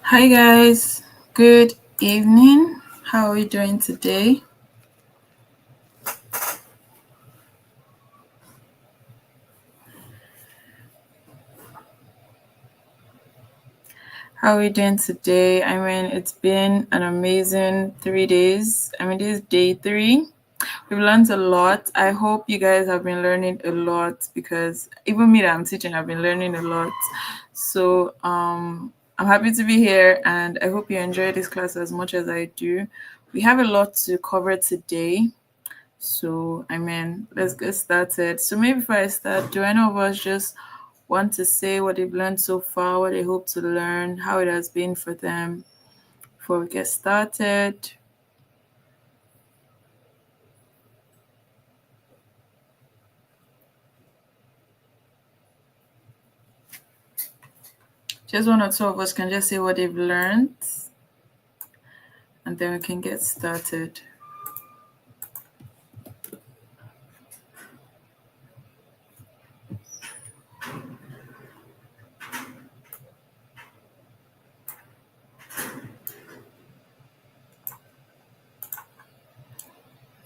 Hi guys, good evening. How are you doing today? How are you doing today? It's been an amazing 3 days. This is day three. We've learned a lot. I hope you guys have been learning a lot because even me that I'm teaching, I've been learning a lot. So I'm happy to be here and I hope you enjoy this class as much as I do. We have a lot to cover today. So let's get started. So maybe before I start, do any of us just want to say what they've learned so far, what they hope to learn, how it has been for them before we get started? Just one or two of us can just say what they've learned and then we can get started.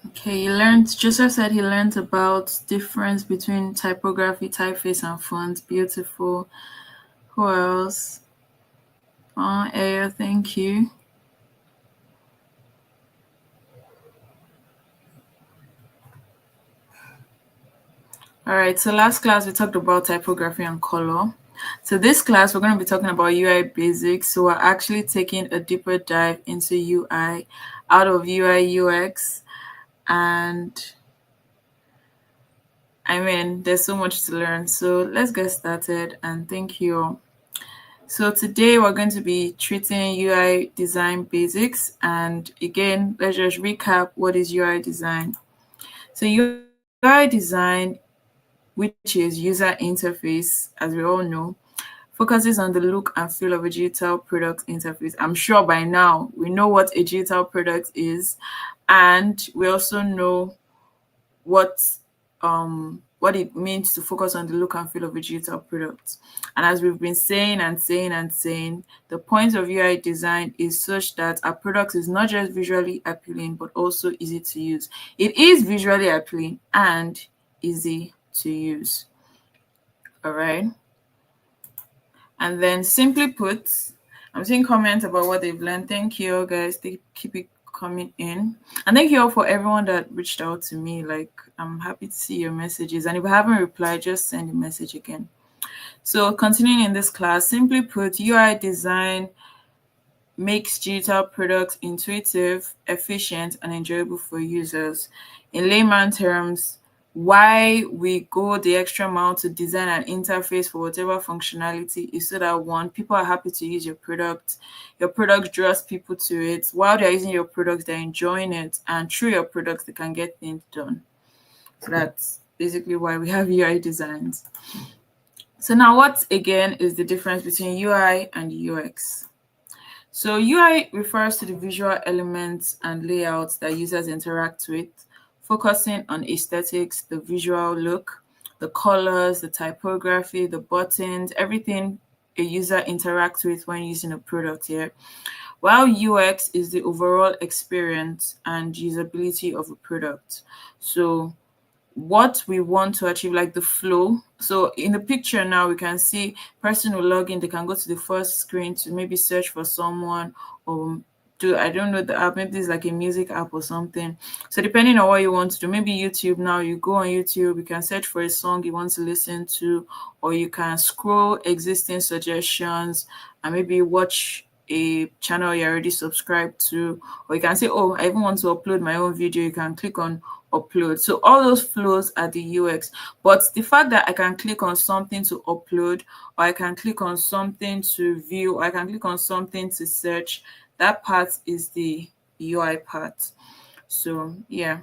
Okay, Joseph said he learned about difference between typography, typeface, and font. Beautiful. Who else? Aya, thank you. All right, so last class we talked about typography and color. So this class we're going to be talking about UI basics. So we're actually taking a deeper dive into UI out of UI UX, and there's so much to learn. So let's get started and thank you all. So today we're going to be treating UI design basics, and again, let's just recap what is UI design. So UI design, which is user interface, as we all know, focuses on the look and feel of a digital product interface. I'm sure by now we know what a digital product is, and we also know what it means to focus on the look and feel of a digital product. And as we've been saying and saying and saying, the point of UI design is such that our product is not just visually appealing but also easy to use. It is visually appealing and easy to use. All right. And then simply put, I'm seeing comments about what they've learned. Thank you all guys. They keep it coming in. And thank you all for everyone that reached out to me. Like, I'm happy to see your messages. And if I haven't replied, just send a message again. So continuing in this class, simply put, UI design makes digital products intuitive, efficient, and enjoyable for users. In layman terms, why we go the extra mile to design an interface for whatever functionality is so that one, people are happy to use your product draws people to it. While they're using your product, they're enjoying it, and through your product, they can get things done. So that's basically why we have UI designs. So now what again is the difference between UI and UX? So UI refers to the visual elements and layouts that users interact with, focusing on aesthetics, the visual look, the colors, the typography, the buttons, everything a user interacts with when using a product here. While UX is the overall experience and usability of a product. So what we want to achieve, like the flow. So in the picture now, we can see person will log in, they can go to the first screen to maybe search for someone or do, I don't know, the app, maybe it's like a music app or something. So depending on what you want to do, maybe YouTube now, you go on YouTube, you can search for a song you want to listen to, or you can scroll existing suggestions and maybe watch a channel you're already subscribed to, or you can say, oh, I even want to upload my own video. You can click on upload. So all those flows are the UX. But the fact that I can click on something to upload, or I can click on something to view, or I can click on something to search, that part is the UI part. So yeah.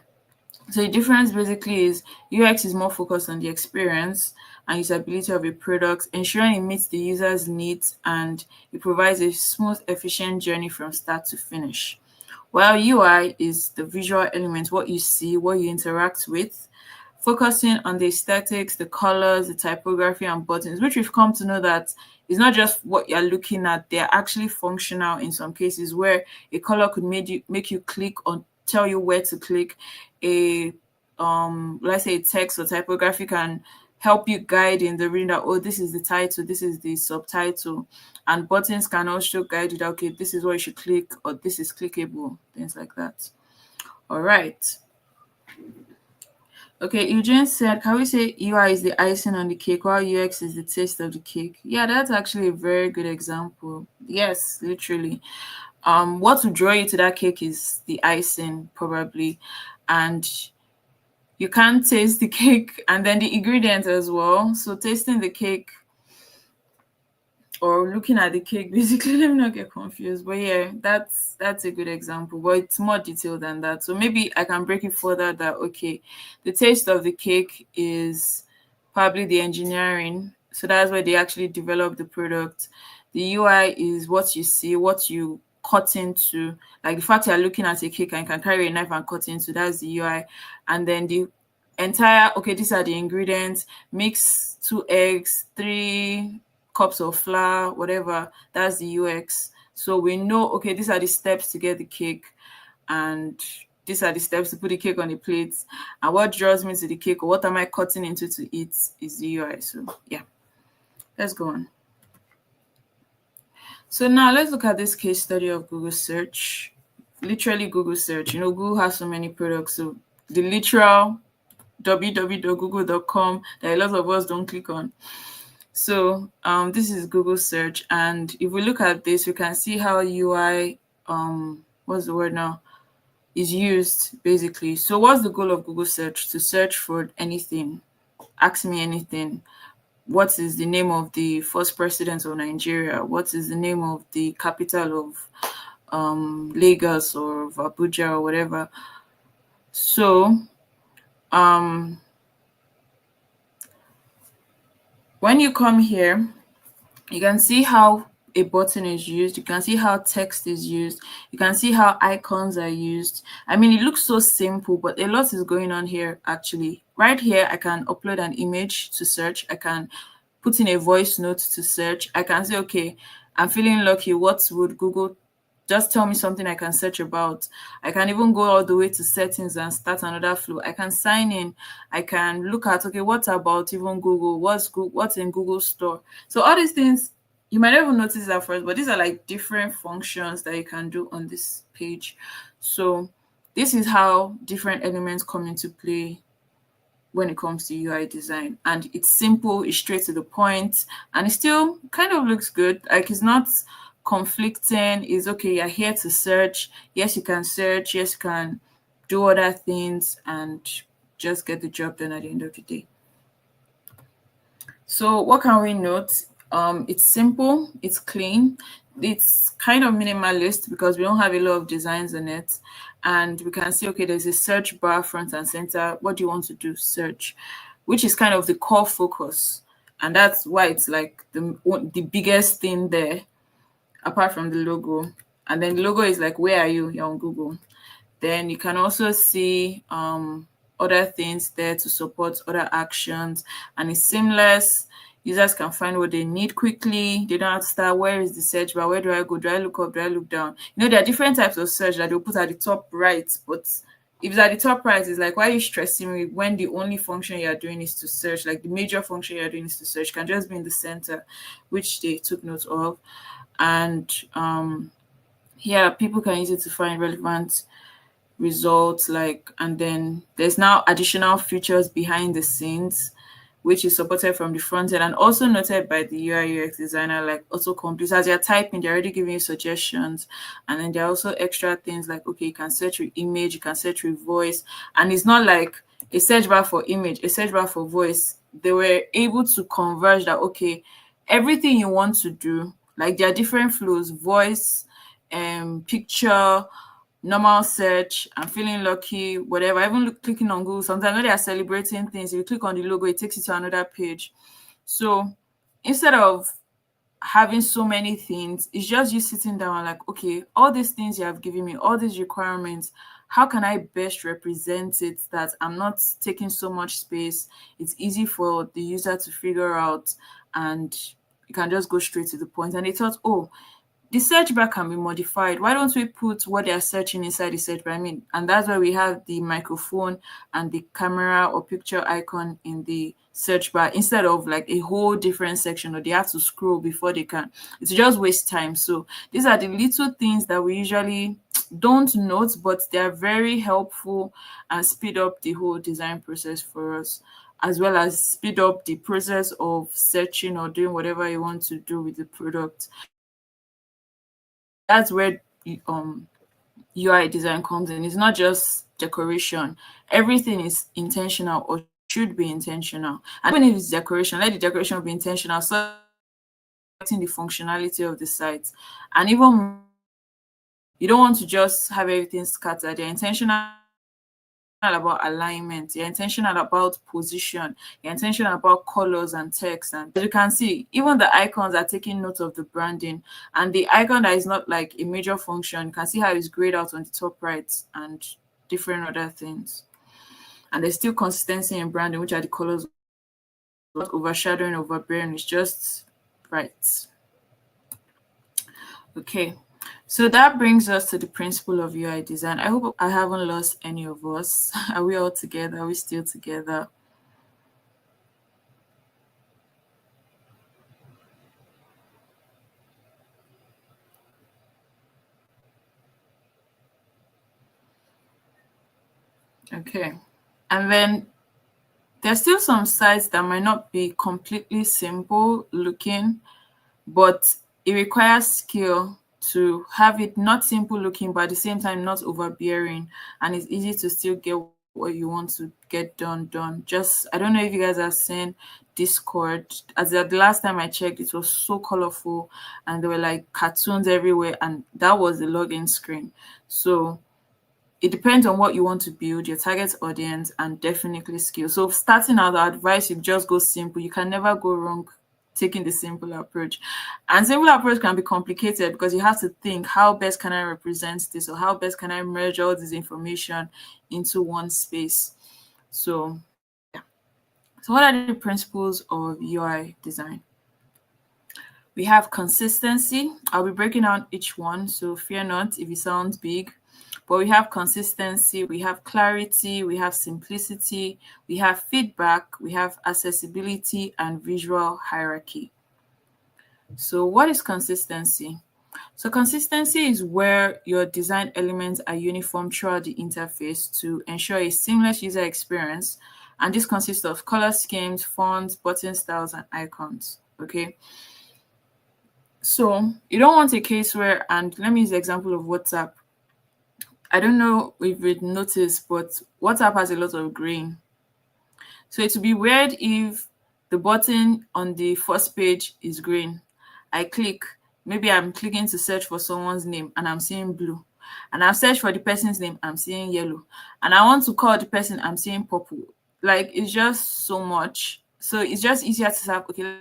So the difference basically is UX is more focused on the experience and usability of a product, ensuring it meets the user's needs and it provides a smooth, efficient journey from start to finish. While UI is the visual element, what you see, what you interact with, focusing on the aesthetics, the colors, the typography, and buttons, which we've come to know that it's not just what you're looking at, they're actually functional in some cases, where a color could make you click or tell you where to click. A let's say text or typography can help you guide in the reading that, oh, this is the title, this is the subtitle. And buttons can also guide you that, okay, this is what you should click, or this is clickable, things like that. All right. Okay, Eugene said, can we say UI is the icing on the cake while UX is the taste of the cake? Yeah, that's actually a very good example. Yes, literally. What will draw you to that cake is the icing, probably. And you can't taste the cake and then the ingredients as well. So tasting the cake or looking at the cake, basically, let me not get confused. But yeah, that's a good example, but it's more detailed than that. So maybe I can break it further that, okay, the taste of the cake is probably the engineering. So that's where they actually develop the product. The UI is what you see, what you cut into, like the fact you're looking at a cake and you can carry a knife and cut into, that's the UI. And then the entire, okay, these are the ingredients, mix 2 eggs, 3 cups of flour, whatever, that's the UX. So we know, okay, these are the steps to get the cake, and these are the steps to put the cake on the plate, and what draws me to the cake, or what am I cutting into to eat, is the UI. So yeah, let's go on. So now let's look at this case study of Google search. Literally Google search. Google has so many products, so the literal www.google.com that a lot of us don't click on. So this is Google search, and if we look at this, we can see how UI, what's the word now, is used basically. So what's the goal of Google search? To search for anything. Ask me anything. What is the name of the first president of Nigeria? What is the name of the capital of Lagos or of Abuja or whatever? So when you come here, you can see how a button is used. You can see how text is used. You can see how icons are used. I mean, it looks so simple, but a lot is going on here actually. Right here, I can upload an image to search. I can put in a voice note to search. I can say, okay, I'm feeling lucky. What would Google just tell me something I can search about? I can even go all the way to settings and start another flow. I can sign in. I can look at, okay, what about even Google? What's in Google Store? So all these things, you might not even notice that first, but these are like different functions that you can do on this page. So this is how different elements come into play when it comes to UI design. And it's simple, it's straight to the point, and it still kind of looks good. Like, it's not conflicting. It's okay, you're here to search. Yes, you can search. Yes, you can do other things and just get the job done at the end of the day. So what can we note? It's simple, it's clean, it's kind of minimalist because we don't have a lot of designs in it. And we can see, okay, there's a search bar front and center. What do you want to do? Search, which is kind of the core focus. And that's why it's like the biggest thing there, apart from the logo. And then the logo is like, where are you? You're on Google. Then you can also see other things there to support other actions, and it's seamless. Users can find what they need quickly. They don't have to start, where is the search bar? Where do I go? Do I look up? Do I look down? There are different types of search that they'll put at the top right, but if it's at the top right, it's like, why are you stressing me when the only function you're doing is to search? Like, the major function you're doing is to search. Can just be in the center, which they took note of. And yeah, people can use it to find relevant results, like, and then there's now additional features behind the scenes which is supported from the front end and also noted by the UI UX designer, like autocomplete. As you're typing, they're already giving you suggestions. And then there are also extra things like, okay, you can search with image, you can search with voice, and it's not like a search bar for image, a search bar for voice. They were able to converge that, okay, everything you want to do, like, there are different flows: voice, picture, normal search, I'm feeling lucky, whatever. Even clicking on Google, sometimes when they are celebrating things, if you click on the logo, it takes you to another page. So instead of having so many things, it's just you sitting down and like, okay, all these things you have given me, all these requirements, how can I best represent it that I'm not taking so much space, it's easy for the user to figure out, and you can just go straight to the point. And they thought, oh, the search bar can be modified. Why don't we put what they are searching inside the search bar? I mean, and that's why we have the microphone and the camera or picture icon in the search bar instead of like a whole different section, or they have to scroll before they can. It's just waste time. So these are the little things that we usually don't note, but they are very helpful and speed up the whole design process for us, as well as speed up the process of searching or doing whatever you want to do with the product. That's where UI design comes in. It's not just decoration. Everything is intentional or should be intentional. And even if it's decoration, let the decoration be intentional, so the functionality of the site. And even you don't want to just have everything scattered. You're intentional about alignment, you're intentional about position, you're intentional about colors and text. And as you can see, even the icons are taking note of the branding. And the icon that is not like a major function, you can see how it's grayed out on the top right and different other things. And there's still consistency in branding, which are the colors, not overshadowing, overbearing. It's just right. Okay. So that brings us to the principle of UI design. I hope I haven't lost any of us. Are we all together? Are we still together? Okay. And then there's still some sites that might not be completely simple looking, but it requires skill to have it not simple looking, but at the same time not overbearing, and it's easy to still get what you want to get done. Just, I don't know if you guys have seen Discord. As the last time I checked, it was so colorful and there were like cartoons everywhere, and that was the login screen. So it depends on what you want to build, your target audience, and definitely skill. So starting out, I advise you just go simple. You can never go wrong taking the simple approach. And simple approach can be complicated because you have to think, how best can I represent this, or how best can I merge all this information into one space? So yeah. So what are the principles of UI design? We have consistency. I'll be breaking down each one, so fear not if it sounds big. But we have consistency, we have clarity, we have simplicity, we have feedback, we have accessibility, and visual hierarchy. So what is consistency? So consistency is where your design elements are uniform throughout the interface to ensure a seamless user experience. And this consists of color schemes, fonts, button styles, and icons. Okay. So you don't want a case where, and let me use the example of WhatsApp. I don't know if you've noticed, but WhatsApp has a lot of green. So it would be weird if the button on the first page is green. I click, maybe I'm clicking to search for someone's name and I'm seeing blue. And I've searched for the person's name, I'm seeing yellow. And I want to call the person, I'm seeing purple. Like, it's just so much. So it's just easier to have, okay,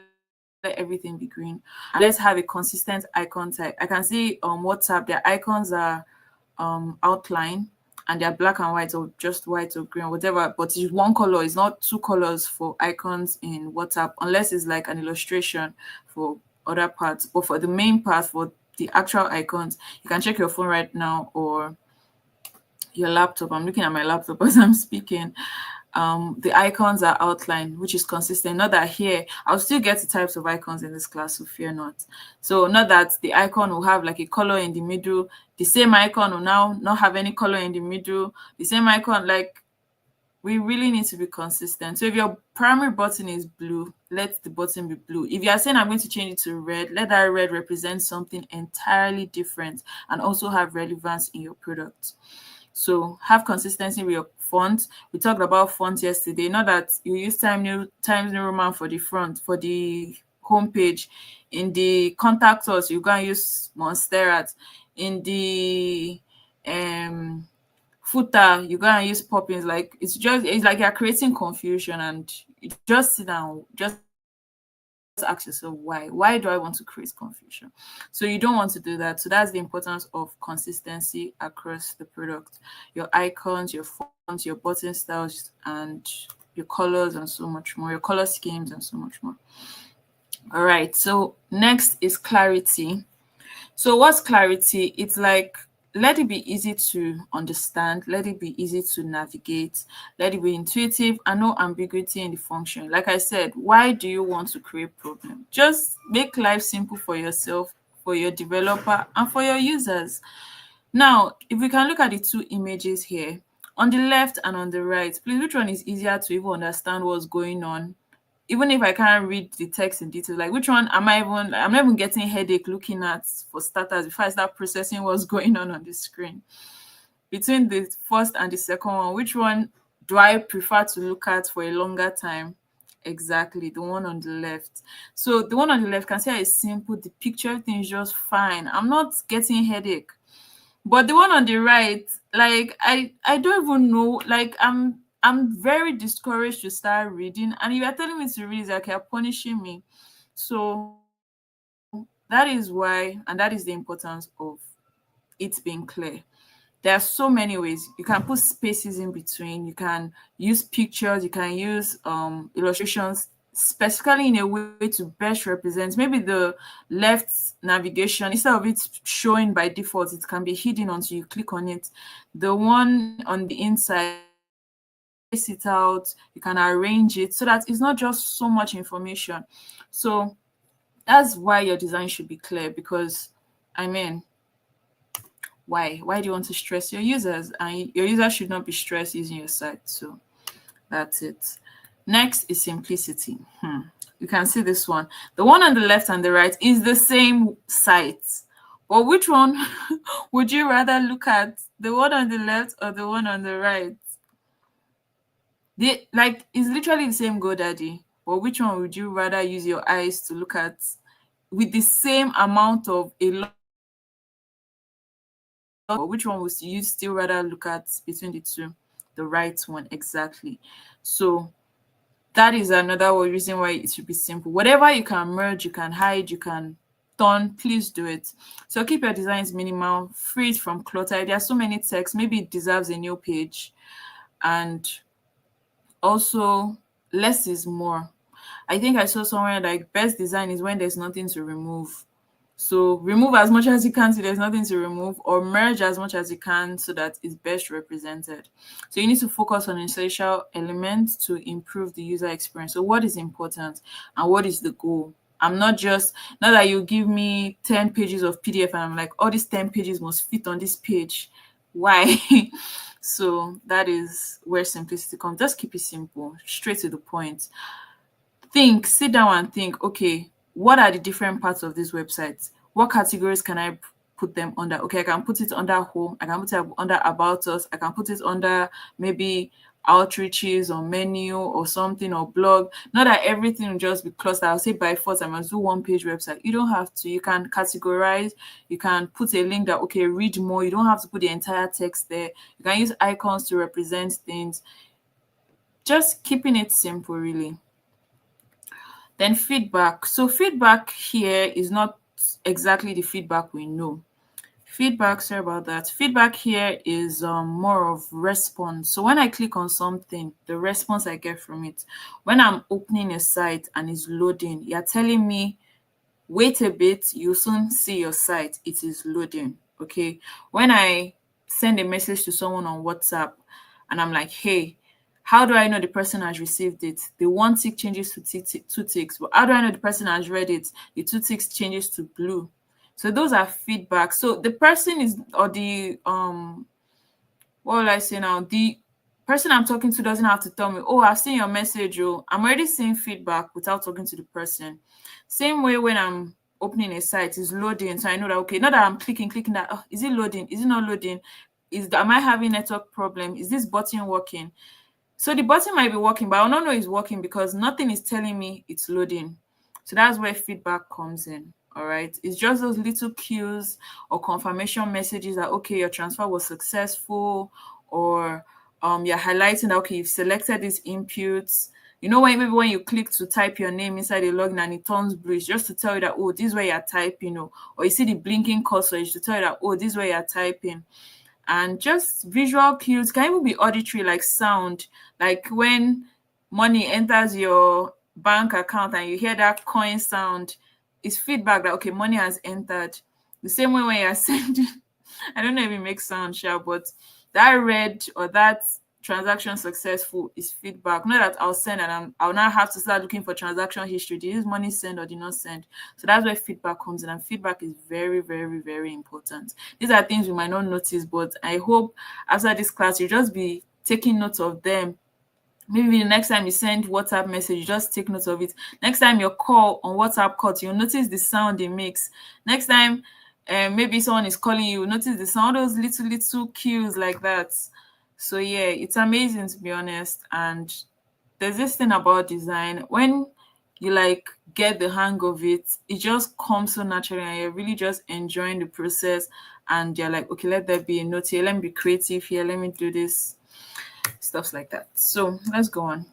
let everything be green. And let's have a consistent icon type. I can see on WhatsApp, their icons are outline, and they're black and white, or just white or green, whatever, but it's one color. It's not two colors for icons in WhatsApp, unless it's like an illustration for other parts. But for the main part, for the actual icons, you can check your phone right now or your laptop. I'm looking at my laptop as I'm speaking. The icons are outlined, which is consistent. Not that here, I'll still get the types of icons in this class, so fear not. So not that the icon will have like a color in the middle, the same icon will now not have any color in the middle, the same icon, like, we really need to be consistent. So if your primary button is blue, let the button be blue. If you are saying I'm going to change it to red, let that red represent something entirely different and also have relevance in your product. So have consistency with your font. We talked about font yesterday. Not that you use Times New Roman for the front, for the homepage. In the contact us, you can use Monstera. In the footer, you go and use Poppins. Like, it's like you're creating confusion, and you just sit down, just ask yourself why. Why do I want to create confusion? So you don't want to do that. So that's the importance of consistency across the product. Your icons, your fonts, your button styles, and your colors, and so much more. Your color schemes, and so much more. All right. So next is clarity. So what's clarity? It's like, let it be easy to understand, let it be easy to navigate, let it be intuitive and no ambiguity in the function. Like I said, why do you want to create problem? Just make life simple for yourself, for your developer, and for your users. Now, if we can look at the two images here, on the left and on the right, please, which one is easier to even understand what's going on? Even if I can't read the text in detail, like which one am I even, I'm not even getting headache looking at, for starters, before I start processing what's going on the screen. Between the first and the second one, which one do I prefer to look at for a longer time? Exactly, the one on the left. So the one on the left, can say it's simple, the picture, everything is just fine. I'm not getting headache. But the one on the right, like I don't even know. Like I'm very discouraged to start reading. And if you're telling me to read, it's like you're punishing me. So that is why, and that is the importance of it being clear. There are so many ways. You can put spaces in between, you can use pictures, you can use illustrations, specifically in a way to best represent maybe the left navigation. Instead of it showing by default, it can be hidden until you click on it. The one on the inside, space it out, you can arrange it so that it's not just so much information. So that's why your design should be clear, because I mean, why do you want to stress your users? And your users should not be stressed using your site. So that's it. Next is simplicity. You can see this one. The one on the left and the right is the same site, but which one would you rather look at? The one on the left or the one on the right? They, like, it's literally the same GoDaddy, but which one would you rather use your eyes to look at, with the same amount of a lot? But which one would you still rather look at between the two? The right one, exactly. So that is another reason why it should be simple. Whatever you can merge, you can hide, you can turn, please do it. So keep your designs minimal, free it from clutter. If there are so many texts, maybe it deserves a new page. And also, less is more. I think I saw somewhere like best design is when there's nothing to remove. So remove as much as you can so there's nothing to remove, or merge as much as you can so that it's best represented. So you need to focus on essential elements to improve the user experience. So what is important and what is the goal? I'm not just, not that you give me 10 pages of PDF and I'm like, all these 10 pages must fit on this page. Why? So that is where simplicity comes. Just keep it simple, straight to the point. Sit down and think, okay, what are the different parts of this website? What categories can I put them under? Okay, I can put it under home, I can put it under about us, I can put it under maybe outreaches or menu or something, or blog. Not that everything will just be clustered. I'll say by force I must do one page website. You don't have to. You can categorize, you can put a link that, okay, read more. You don't have to put the entire text there. You can use icons to represent things. Just keeping it simple, really. Then feedback. So feedback here is not exactly the feedback we know. Feedback, sorry about that. Feedback here is more of response. So when I click on something, the response I get from it. When I'm opening a site and it's loading, you're telling me, wait a bit, you'll soon see your site. It is loading. Okay. When I send a message to someone on WhatsApp and I'm like, hey, how do I know the person has received it? The one tick changes to two ticks. But how do I know the person has read it? The two ticks changes to blue. So those are feedback. So the person is, or the what will I say now? The person I'm talking to doesn't have to tell me, oh, I've seen your message. Oh, I'm already seeing feedback without talking to the person. Same way when I'm opening a site, is loading. So I know that, okay, not that I'm clicking that, oh, is it loading? Is it not loading? Am I having network problem? Is this button working? So the button might be working, but I don't know it's working because nothing is telling me it's loading. So that's where feedback comes in. All right. It's just those little cues or confirmation messages that, okay, your transfer was successful, or you're highlighting that, okay, you've selected these inputs. You know, when maybe when you click to type your name inside the login and it turns blue, it's just to tell you that, oh, this is where you're typing, or you see the blinking cursor, it's to tell you that, oh, this is where you're typing. And just visual cues can even be auditory, like sound, like when money enters your bank account and you hear that coin sound, it's feedback that, okay, money has entered. The same way when you're sending, I don't know if it makes sound, sure, but that red or that transaction successful is feedback. Not that I'll send and I'll now have to start looking for transaction history. Did this money send or did not send? So that's where feedback comes in, and feedback is very, very, very important. These are things we might not notice, but I hope after this class you just be taking note of them. Maybe the next time you send WhatsApp message, you just take note of it. Next time your call on WhatsApp cut, you'll notice the sound it makes. Next time maybe someone is calling you, notice the sound, those little cues like that. So yeah, it's amazing, to be honest. And there's this thing about design, when you like get the hang of it, it just comes so naturally and you're really just enjoying the process, and you're like, okay, let there be a note here, let me be creative here, let me do this, stuff like that. So let's go on.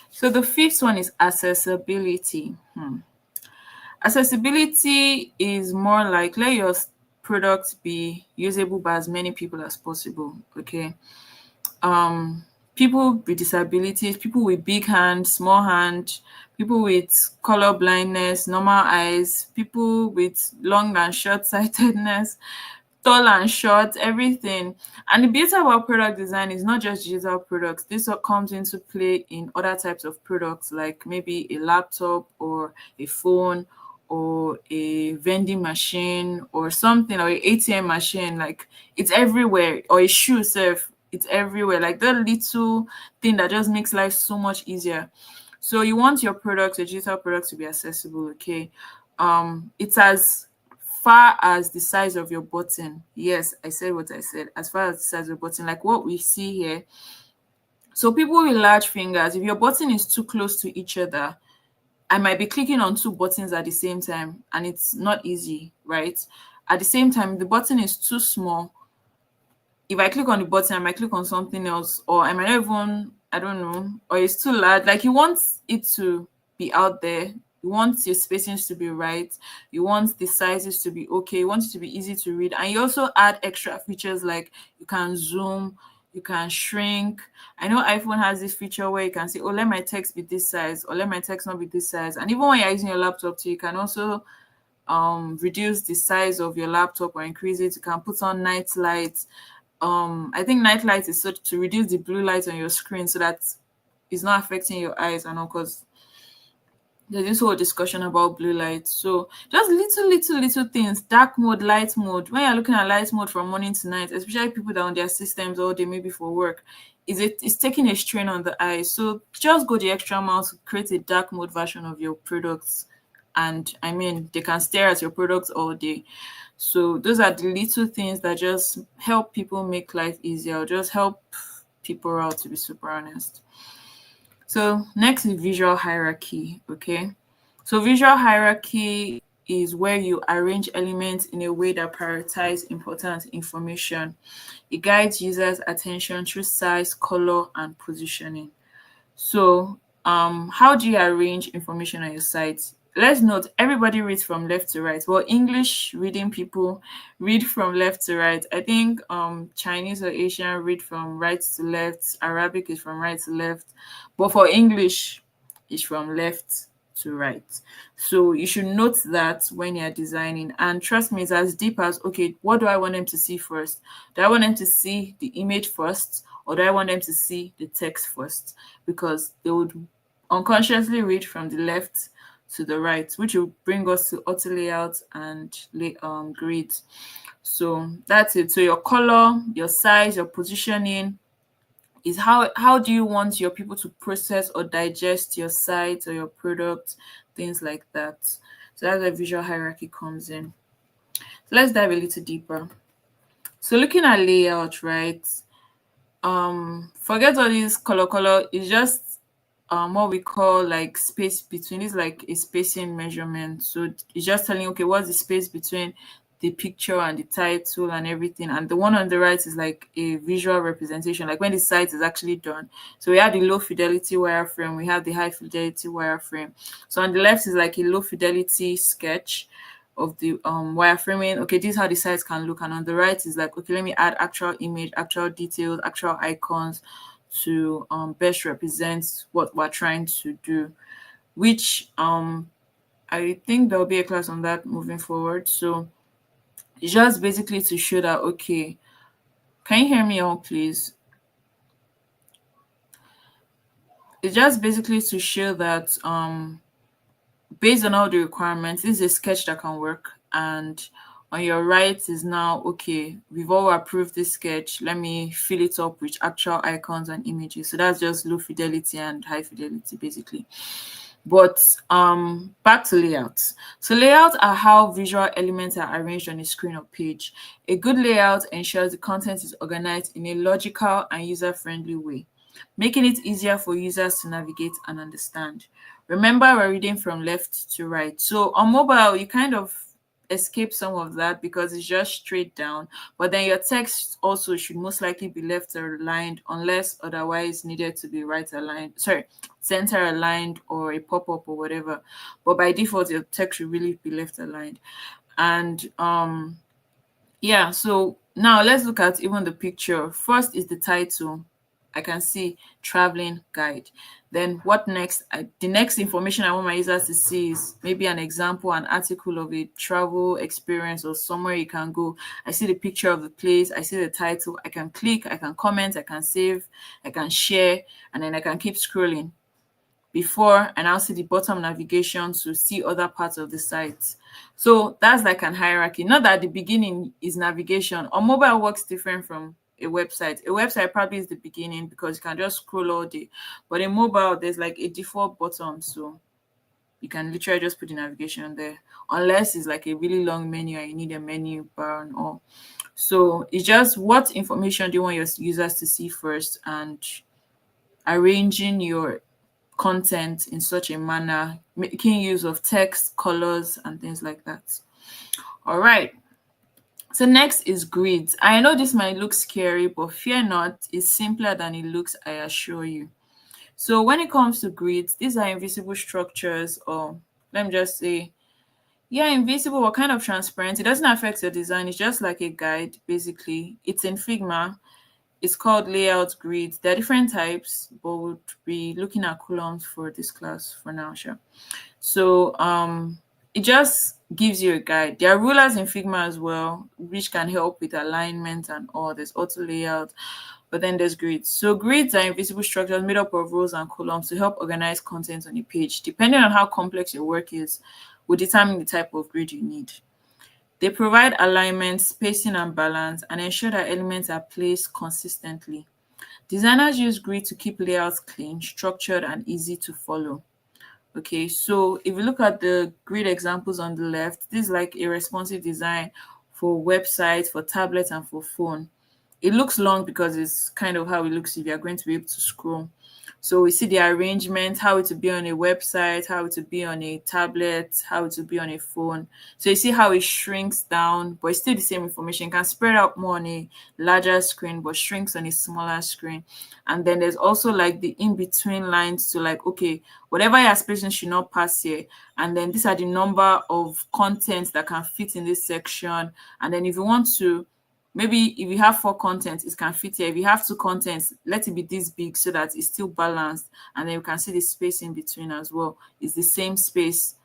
So the fifth one is accessibility. Accessibility is more like, let your product be usable by as many people as possible. Okay. People with disabilities, people with big hand, small hand, people with color blindness, normal eyes, people with long and short sightedness, tall and short, everything. And the beauty about product design is not just digital products. This all comes into play in other types of products, like maybe a laptop or a phone or a vending machine or something, or a ATM machine. Like, it's everywhere. Or a shoe self, it's everywhere. Like that little thing that just makes life so much easier. So you want your product, your digital product, to be accessible. Okay. It's as far as the size of your button. Yes, I said what I said. As far as the size of the button, like what we see here. So people with large fingers, if your button is too close to each other, I might be clicking on two buttons at the same time, and it's not easy, right? At the same time, the button is too small. If I click on the button, I might click on something else, or I might not even, I don't know, or it's too large. Like, you want it to be out there. You want your spacings to be right. You want the sizes to be okay. You want it to be easy to read. And you also add extra features like you can zoom, you can shrink. I know iPhone has this feature where you can say, oh, let my text be this size, or let my text not be this size. And even when you're using your laptop too, you can also reduce the size of your laptop or increase it. You can put on night lights. I think night light is such to reduce the blue light on your screen so that it's not affecting your eyes and all, because there's this whole discussion about blue light. So just little things. Dark mode, light mode. When you're looking at light mode from morning to night, especially people that are on their systems all day, maybe for work, it's taking a strain on the eyes. So just go the extra mile to create a dark mode version of your products. And I mean, they can stare at your products all day. So those are the little things that just help people make life easier, or just help people out, to be super honest. So next is visual hierarchy. Okay. So visual hierarchy is where you arrange elements in a way that prioritize important information. It guides users' attention through size, color, and positioning. So, how do you arrange information on your site? Let's note, everybody reads from left to right. Well, English reading people read from left to right. I think Chinese or Asian read from right to left. Arabic is from right to left. But for English, it's from left to right. So you should note that when you're designing. And trust me, it's as deep as, okay, what do I want them to see first? Do I want them to see the image first, or do I want them to see the text first? Because they would unconsciously read from the left to the right, which will bring us to auto layout and grid. So that's it. So your color, your size, your positioning is how do you want your people to process or digest your site or your product, things like that. So that's where visual hierarchy comes in. So let's dive a little deeper. So looking at layout, right? Forget all this color. It's just what we call like space between. It's like a spacing measurement. So it's just telling, okay, what's the space between the picture and the title and everything, and the one on the right is like a visual representation, like when the site is actually done. So we have the low fidelity wireframe, we have the high fidelity wireframe. So on the left is like a low fidelity sketch of the wireframing. Okay, this is how the site can look. And on the right is like, okay, let me add actual image, actual details, actual icons to best represent what we're trying to do, which I think there'll be a class on that moving forward. So it's just basically to show that, okay, can you hear me all, please? It's just basically to show that based on all the requirements, this is a sketch that can work. And on your right is now, okay, we've all approved this sketch. Let me fill it up with actual icons and images. So that's just low fidelity and high fidelity, basically. But back to layouts. So layouts are how visual elements are arranged on a screen or page. A good layout ensures the content is organized in a logical and user-friendly way, making it easier for users to navigate and understand. Remember, we're reading from left to right. So on mobile, you kind of escape some of that because it's just straight down. But then your text also should most likely be left aligned unless otherwise needed to be right aligned. Sorry, center aligned or a pop-up or whatever. But by default, your text should really be left aligned. And yeah, so now let's look at even the picture. First is the title. I can see traveling guide. Then what next? The next information I want my users to see is maybe an example, an article of a travel experience or somewhere you can go. I see the picture of the place, I see the title, I can click, I can comment, I can save, I can share, and then I can keep scrolling before and I'll see the bottom navigation to see other parts of the site. So that's like an hierarchy. Not that the beginning is navigation. On mobile works different from a website. A website probably is the beginning because you can just scroll all day. But in mobile, there's like a default button. So you can literally just put the navigation there. Unless it's like a really long menu and you need a menu bar and all. So it's just what information do you want your users to see first, and arranging your content in such a manner, making use of text, colors, and things like that. All right. So next is grids. I know this might look scary, but fear not, it's simpler than it looks, I assure you. So when it comes to grids, these are invisible structures, or let me just say, yeah, invisible or kind of transparent. It doesn't affect your design. It's just like a guide, basically. It's in Figma. It's called layout grids. There are different types, but we'll be looking at columns for this class for now, sure. So it just gives you a guide. There are rulers in Figma as well, which can help with alignment and all. There's auto layout, but then there's grids. So grids are invisible structures made up of rows and columns to help organize content on a page. Depending on how complex your work is, will determine the type of grid you need. They provide alignment, spacing, and balance, and ensure that elements are placed consistently. Designers use grid to keep layouts clean, structured, and easy to follow. Okay, so if you look at the grid examples on the left, this is like a responsive design for websites, for tablets, and for phone. It looks long because it's kind of how it looks if you're going to be able to scroll. So we see the arrangement, how it would be on a website, how it would be on a tablet, how it would be on a phone. So you see how it shrinks down, but it's still the same information. It can spread out more on a larger screen, but shrinks on a smaller screen. And then there's also like the in-between lines to like, okay, whatever your aspiration should not pass here. And then these are the number of contents that can fit in this section. And then if you want to, maybe if you have 4 contents, it can fit here. If you have 2 contents, let it be this big so that it's still balanced. And then you can see the space in between as well. It's the same space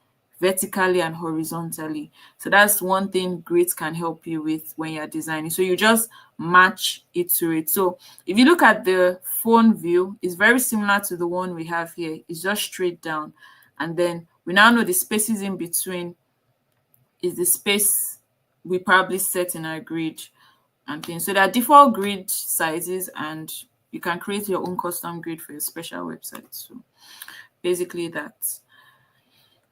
vertically and horizontally. So that's one thing grids can help you with when you're designing. So you just match it to it. So if you look at the phone view, it's very similar to the one we have here. It's just straight down. And then we now know the spaces in between is the space we probably set in our grid and things. So there are default grid sizes, and you can create your own custom grid for your special website. So basically that.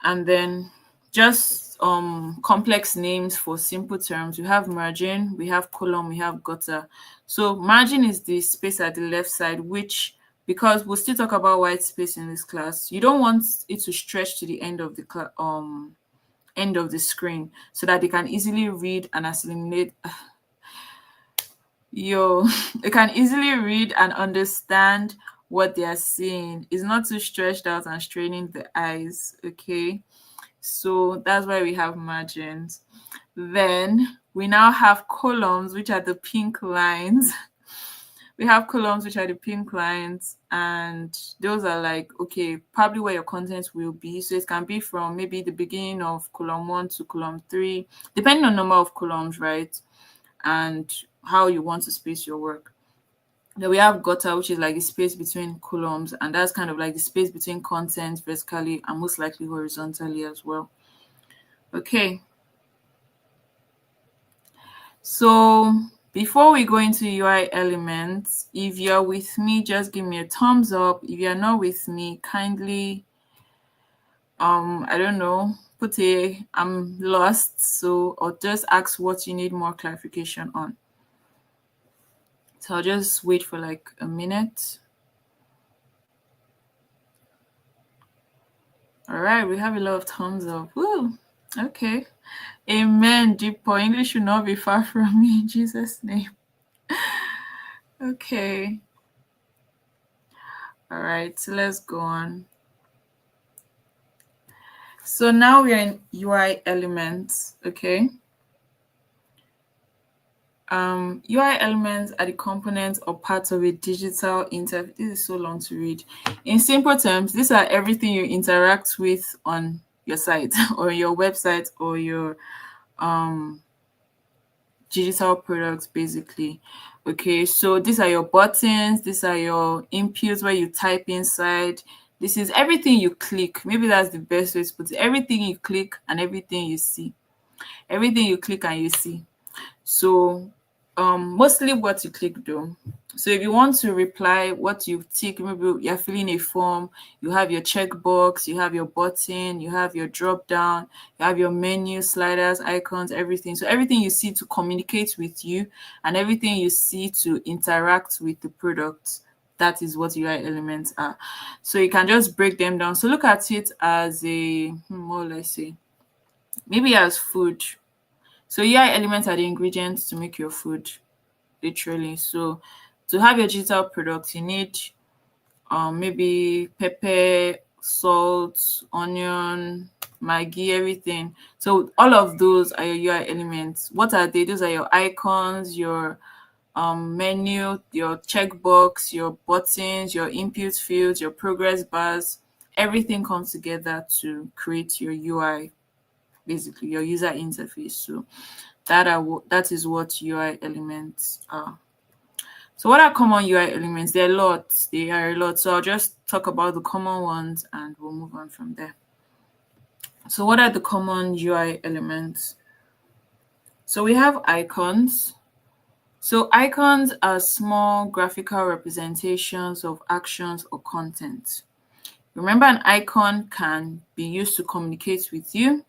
And then just complex names for simple terms. We have margin, we have column, we have gutter. So margin is the space at the left side, which, because we'll still talk about white space in this class, you don't want it to stretch to the end of the end of the screen so that they can easily read and assimilate. They can easily read and understand what they are seeing. It's not too stretched out and straining the eyes. Okay, so that's why we have margins. Then we now have columns, which are the pink lines. We have columns, which are the pink lines, and those are like, okay, probably where your content will be. So it can be from maybe the beginning of column 1 to column 3, depending on number of columns, right? And how you want to space your work. Then we have gutter, which is like the space between columns, and that's kind of like the space between content vertically and most likely horizontally as well. Okay. So before we go into UI elements, if you're with me, just give me a thumbs up. If you're not with me, kindly, I don't know, put a I'm lost, so, or just ask what you need more clarification on. So I'll just wait for like a minute. All right, we have a lot of thumbs up. Woo! Okay. Amen, Deepo. English should not be far from me in Jesus' name. Okay. All right, so let's go on. So now we're in UI elements, okay? UI elements are the components or parts of a digital interface. This is so long to read. In simple terms, these are everything you interact with on your site or your website or your digital products, basically. Okay, so these are your buttons, these are your inputs where you type inside. This is everything you click. Maybe that's the best way to put it. Everything you click and everything you see. Everything you click and you see. So mostly what you click though. So if you want to reply what you tick, maybe you're filling a form, you have your checkbox, you have your button, you have your drop down, you have your menu, sliders, icons, everything. So everything you see to communicate with you and everything you see to interact with the product, that is what UI elements are. So you can just break them down. So look at it as a, what will I say? Maybe as food. So UI elements are the ingredients to make your food, literally. So to have your digital product, you need maybe pepper, salt, onion, Maggi, everything. So all of those are your UI elements. What are they? Those are your icons, your menu, your checkbox, your buttons, your input fields, your progress bars. Everything comes together to create your UI, basically your user interface. So that is what UI elements are. So what are common UI elements? There are lots. They are a lot. So I'll just talk about the common ones and we'll move on from there. So what are the common UI elements? So we have icons. So icons are small graphical representations of actions or content. Remember, an icon can be used to communicate with you.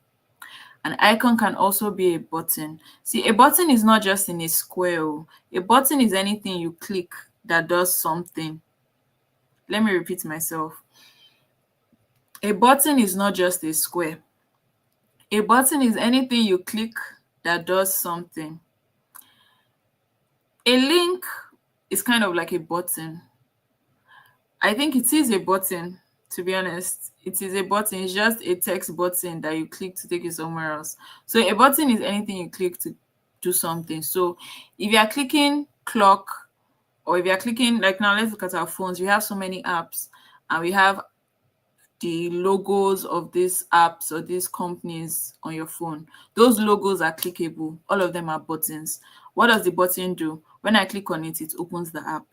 An icon can also be a button. See, a button is not just in a square. A button is anything you click that does something. Let me repeat myself. A button is not just a square. A button is anything you click that does something. A link is kind of like a button. I think it is a button, to be honest. It is a button. It's just a text button that you click to take it somewhere else. So a button is anything you click to do something. So if you are clicking clock, or if you are clicking, like now let's look at our phones. We have so many apps and we have the logos of these apps or these companies on your phone. Those logos are clickable. All of them are buttons. What does the button do? When I click on it, it opens the app.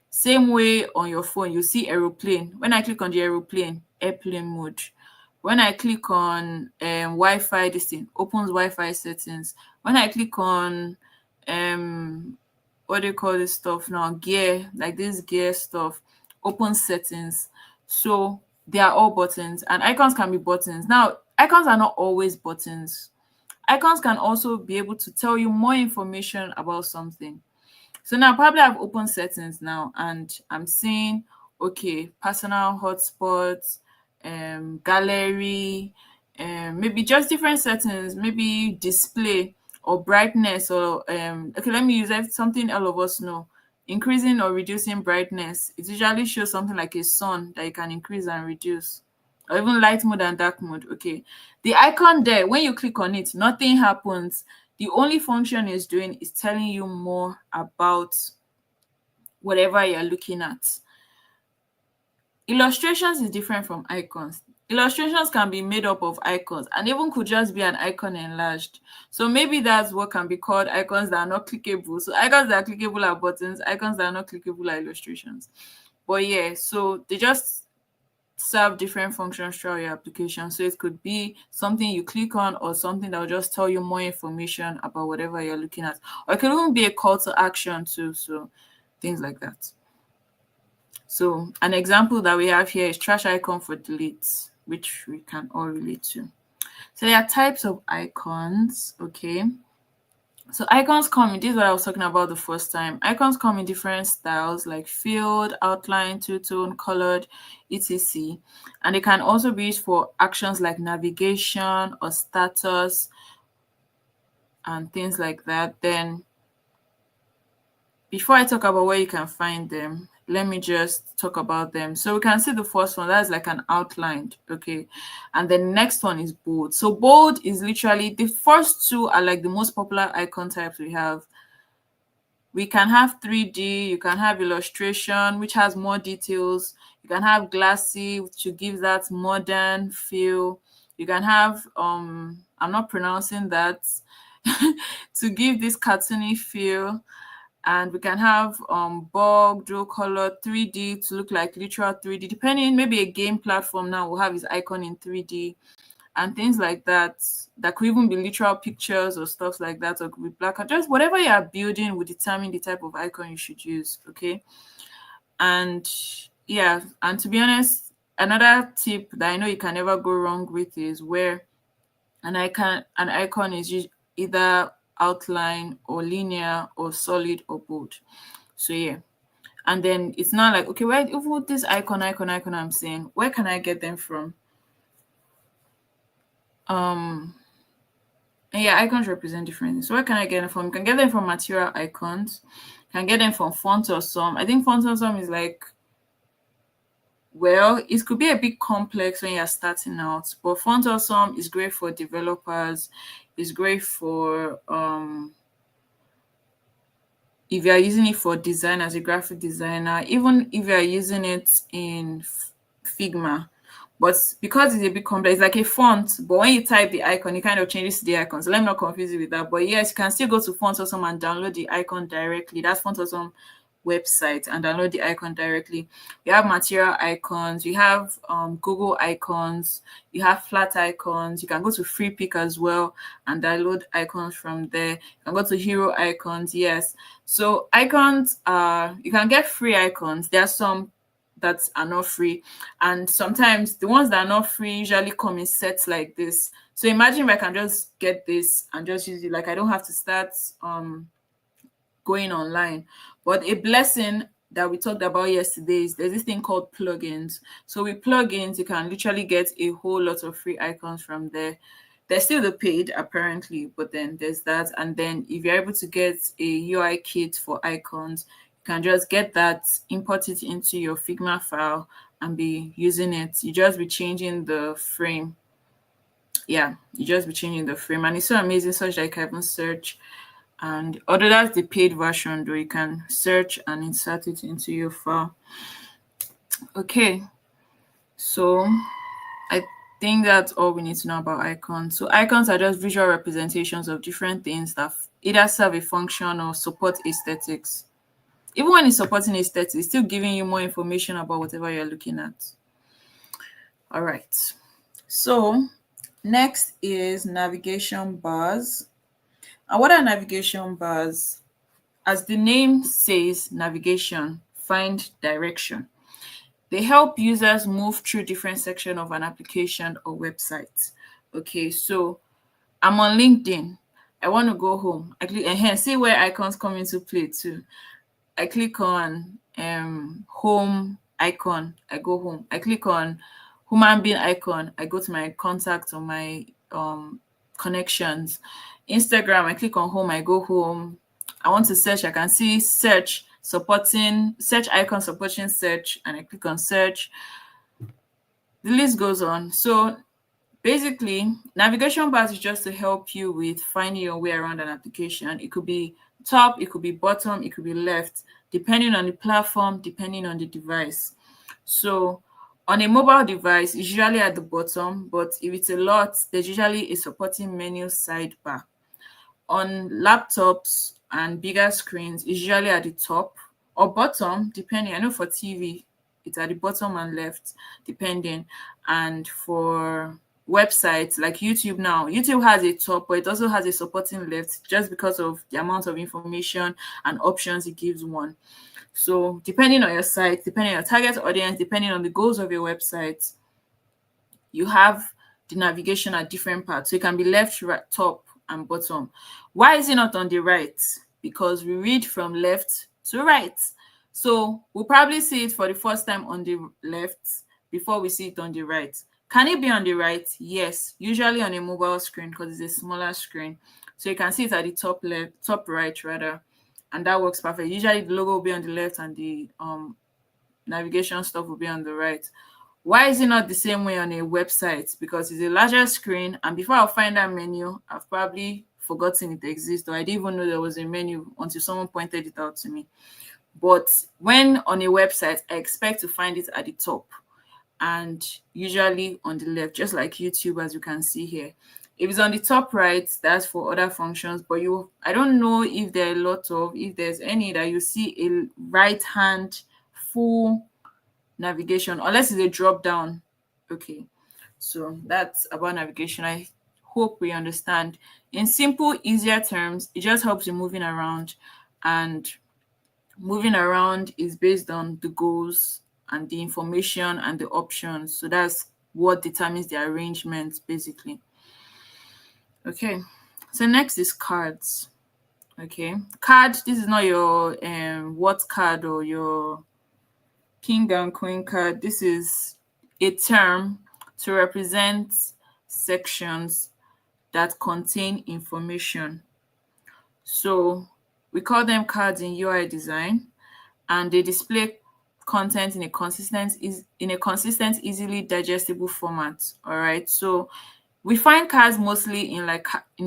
Same way on your phone, you see aeroplane. When I click on the aeroplane, airplane mode. When I click on Wi-Fi, this thing opens Wi-Fi settings. When I click on what do you call this stuff now? Gear, like this gear stuff, open settings. So they are all buttons, and icons can be buttons. Now, icons are not always buttons. Icons can also be able to tell you more information about something. So now probably I've opened settings now and I'm seeing, okay, personal hotspots, gallery, maybe just different settings, maybe display or brightness, or okay, let me use something all of us know. Increasing or reducing brightness, it usually shows something like a sun that you can increase and reduce, or even light mode and dark mode. Okay, the icon there, when you click on it, nothing happens. The only function it's doing is telling you more about whatever you're looking at. Illustrations is different from icons. Illustrations can be made up of icons and even could just be an icon enlarged. So maybe that's what can be called icons that are not clickable. So icons that are clickable are buttons, icons that are not clickable are illustrations. But yeah, so they just serve different functions throughout your application. So it could be something you click on, or something that will just tell you more information about whatever you're looking at. Or it could even be a call to action too. So things like that. So an example that we have here is trash icon for delete, which we can all relate to. So there are types of icons, okay? So icons come in, this is what I was talking about the first time. Icons come in different styles like filled, outline, two-tone, colored, etc. And they can also be used for actions like navigation or status and things like that. Then before I talk about where you can find them, let me just talk about them. So we can see the first one, that's like an outline, okay? And the next one is bold. So bold is literally, the first two are like the most popular icon types we have. We can have 3D, you can have illustration, which has more details. You can have glassy, which gives that modern feel. You can have, I'm not pronouncing that, to give this cartoony feel. And we can have bug, dual color, 3D to look like literal 3D, depending, maybe a game platform now will have its icon in 3D and things like that. That could even be literal pictures or stuff like that, or could be black and just whatever you are building will determine the type of icon you should use, okay? And yeah, and to be honest, another tip that I know you can never go wrong with is where an icon is either outline or linear or solid or bold. So yeah. And then it's not like, okay, where if this icon I'm saying, where can I get them from? And yeah, icons represent different things. So where can I get them from? You can get them from material icons. You can get them from Font Awesome. I think Font Awesome is like, well, it could be a bit complex when you're starting out, but Font Awesome is great for developers. It's great for if you are using it for design as a graphic designer, even if you are using it in Figma. But because it's a bit complex, it's like a font, but when you type the icon, it kind of changes to the icon. So let me not confuse you with that. But yes, you can still go to Font Awesome and download the icon directly. That's Font Awesome website, and download the icon directly. We have material icons, we have Google icons, you have flat icons. You can go to Free Pick as well and download icons from there. You can go to Hero Icons, yes. So icons are, you can get free icons. There are some that are not free, and sometimes the ones that are not free usually come in sets like this. So imagine if I can just get this and just use it, like I don't have to start going online. But a blessing that we talked about yesterday is there's this thing called plugins. So with plugins, you can literally get a whole lot of free icons from there. There's still the paid apparently, but then there's that. And then if you're able to get a UI kit for icons, you can just get that, import it into your Figma file and be using it. You just be changing the frame. Yeah, you just be changing the frame. And it's so amazing, such that you can even search. And although that's the paid version, though, you can search and insert it into your file. Okay, so I think that's all we need to know about icons. So icons are just visual representations of different things that either serve a function or support aesthetics. Even when it's supporting aesthetics, it's still giving you more information about whatever you're looking at. All right, so next is navigation bars. And what are navigation bars? As the name says, navigation, find direction. They help users move through different sections of an application or website. Okay, so I'm on LinkedIn. I want to go home. I click and here, see where icons come into play too. I click on home icon. I go home. I click on Human being icon, I go to my contacts or my connections. Instagram, I click on home, I go home. I want to search, I can see search icon supporting search, and I click on search. The list goes on. So basically, navigation bars is just to help you with finding your way around an application. It could be top, it could be bottom, it could be left, depending on the platform, depending on the device. So on a mobile device, it's usually at the bottom, but if it's a lot, there's usually a supporting menu sidebar. On laptops and bigger screens, it's usually at the top or bottom, depending. I know for TV, it's at the bottom and left, depending. And for websites like YouTube now, YouTube has a top, but it also has a supporting left just because of the amount of information and options it gives one. So depending on your site, depending on your target audience, depending on the goals of your website, you have the navigation at different parts. So it can be left, right, top, and bottom. Why is it not on the right? Because we read from left to right. So we'll probably see it for the first time on the left before we see it on the right. Can it be on the right? Yes, usually on a mobile screen because it's a smaller screen. So you can see it at the top left, top right rather, and that works perfect. Usually the logo will be on the left and the navigation stuff will be on the right. Why is it not the same way on a website? Because it's a larger screen, and before I find that menu, I've probably forgotten it exists, or I didn't even know there was a menu until someone pointed it out to me. But when on a website, I expect to find it at the top and usually on the left, just like YouTube, as you can see here. If it's on the top right, that's for other functions, but I don't know if if there's any that you see a right hand full navigation, unless it's a drop down. Okay, so that's about navigation. I hope we understand. In simple, easier terms, it just helps you moving around, and moving around is based on the goals and the information and the options. So that's what determines the arrangement basically. Okay, so next is cards. Okay, card, this is not your what card or your king and queen card. This is a term to represent sections that contain information. So we call them cards in UI design, and they display content in a consistent, easily digestible format. All right. So we find cards mostly in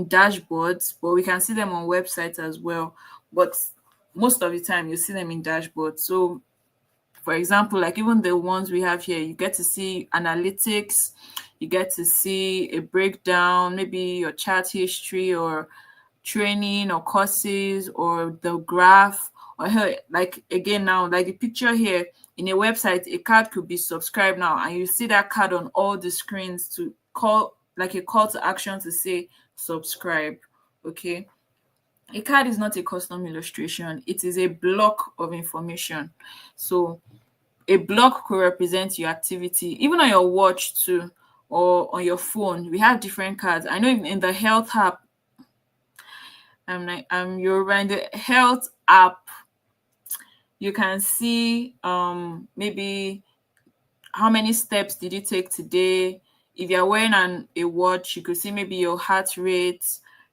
dashboards, but we can see them on websites as well. But most of the time you see them in dashboards. So for example, like even the ones we have here, you get to see analytics, you get to see a breakdown, maybe your chat history or training or courses or the graph, or like again now, like the picture here in a website, a card could be subscribe now, and you see that card on all the screens to call, like a call to action to say subscribe. Okay, a card is not a custom illustration, it is a block of information. So a block could represent your activity, even on your watch too, or on your phone. We have different cards. I know in the health app, you're in the health app, you can see maybe how many steps did you take today. If you're wearing a watch, you could see maybe your heart rate,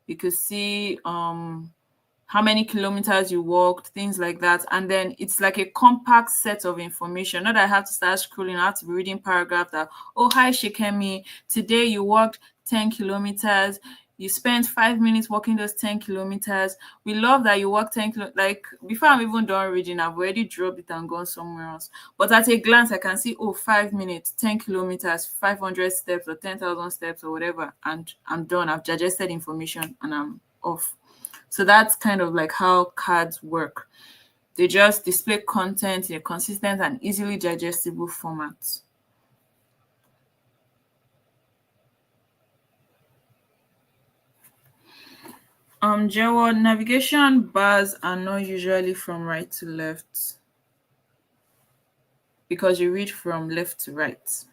you could see how many kilometers you walked, things like that. And then it's like a compact set of information. Not that I have to start scrolling, I have to be reading paragraph that, oh, hi, Shikemi, today you walked 10 kilometers. You spent 5 minutes walking those 10 kilometers. We love that you walked 10 kilometers. Like, before I'm even done reading, I've already dropped it and gone somewhere else. But at a glance, I can see, oh, 5 minutes, 10 kilometers, 500 steps or 10,000 steps or whatever. And I'm done. I've digested information and I'm off. So that's kind of like how cards work. They just display content in a consistent and easily digestible format. Jewel, navigation bars are not usually from right to left because you read from left to right.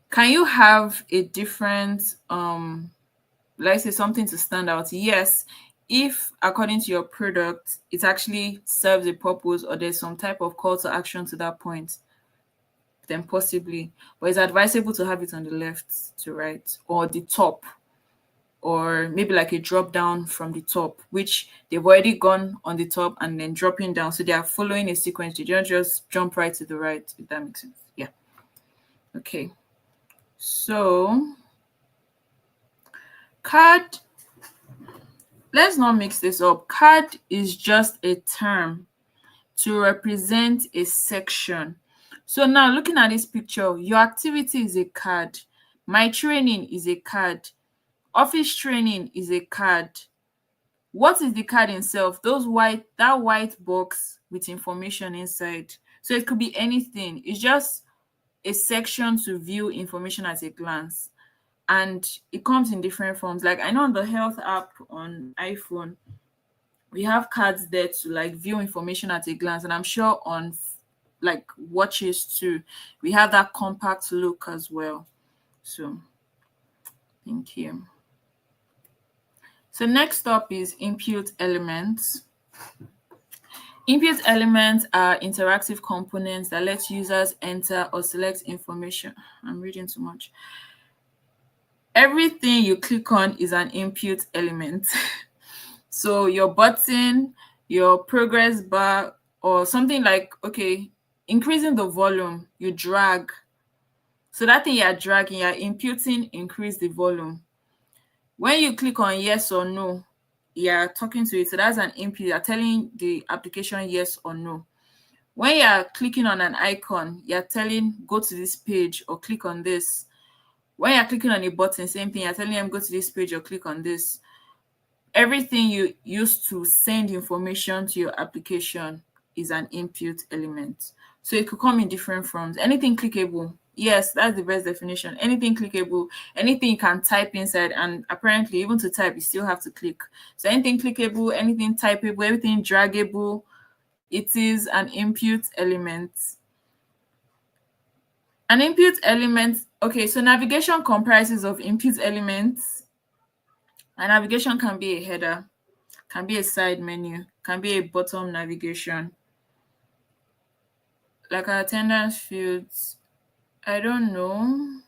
Can you have a different let's say something to stand out? Yes, if according to your product it actually serves a purpose or there's some type of call to action to that point. then possibly, but it's advisable to have it on the left to right or the top, or maybe like a drop down from the top, which they've already gone on the top and then dropping down. So they are following a sequence. They don't just jump right to the right, if that makes sense. Yeah. Okay. So card, let's not mix this up. Card is just a term to represent a section. So now looking at this picture, your activity is a card. My training is a card. Office training is a card. What is the card itself? That white box with information inside. So it could be anything. It's just a section to view information at a glance. And it comes in different forms. Like I know on the health app on iPhone, we have cards there to like view information at a glance. And I'm sure on like watches too, we have that compact look as well. So thank you. So next up is input elements. Input elements are interactive components that let users enter or select information. I'm reading too much. Everything you click on is an input element. So your button, your progress bar, or something like, okay, increasing the volume, you drag. So that thing you're dragging, you're inputting, increase the volume. When you click on yes or no, you're talking to it. So that's an input. You're telling the application yes or no. When you're clicking on an icon, you're telling go to this page or click on this. When you're clicking on a button, same thing. You're telling them go to this page or click on this. Everything you use to send information to your application is an input element. So it could come in different forms. Anything clickable. Yes, that's the best definition. Anything clickable, anything you can type inside, and apparently even to type, you still have to click. So anything clickable, anything typeable, everything draggable, it is an input element. An input element, okay, so navigation comprises of input elements. And navigation can be a header, can be a side menu, can be a bottom navigation. Like our attendance fields, I don't know.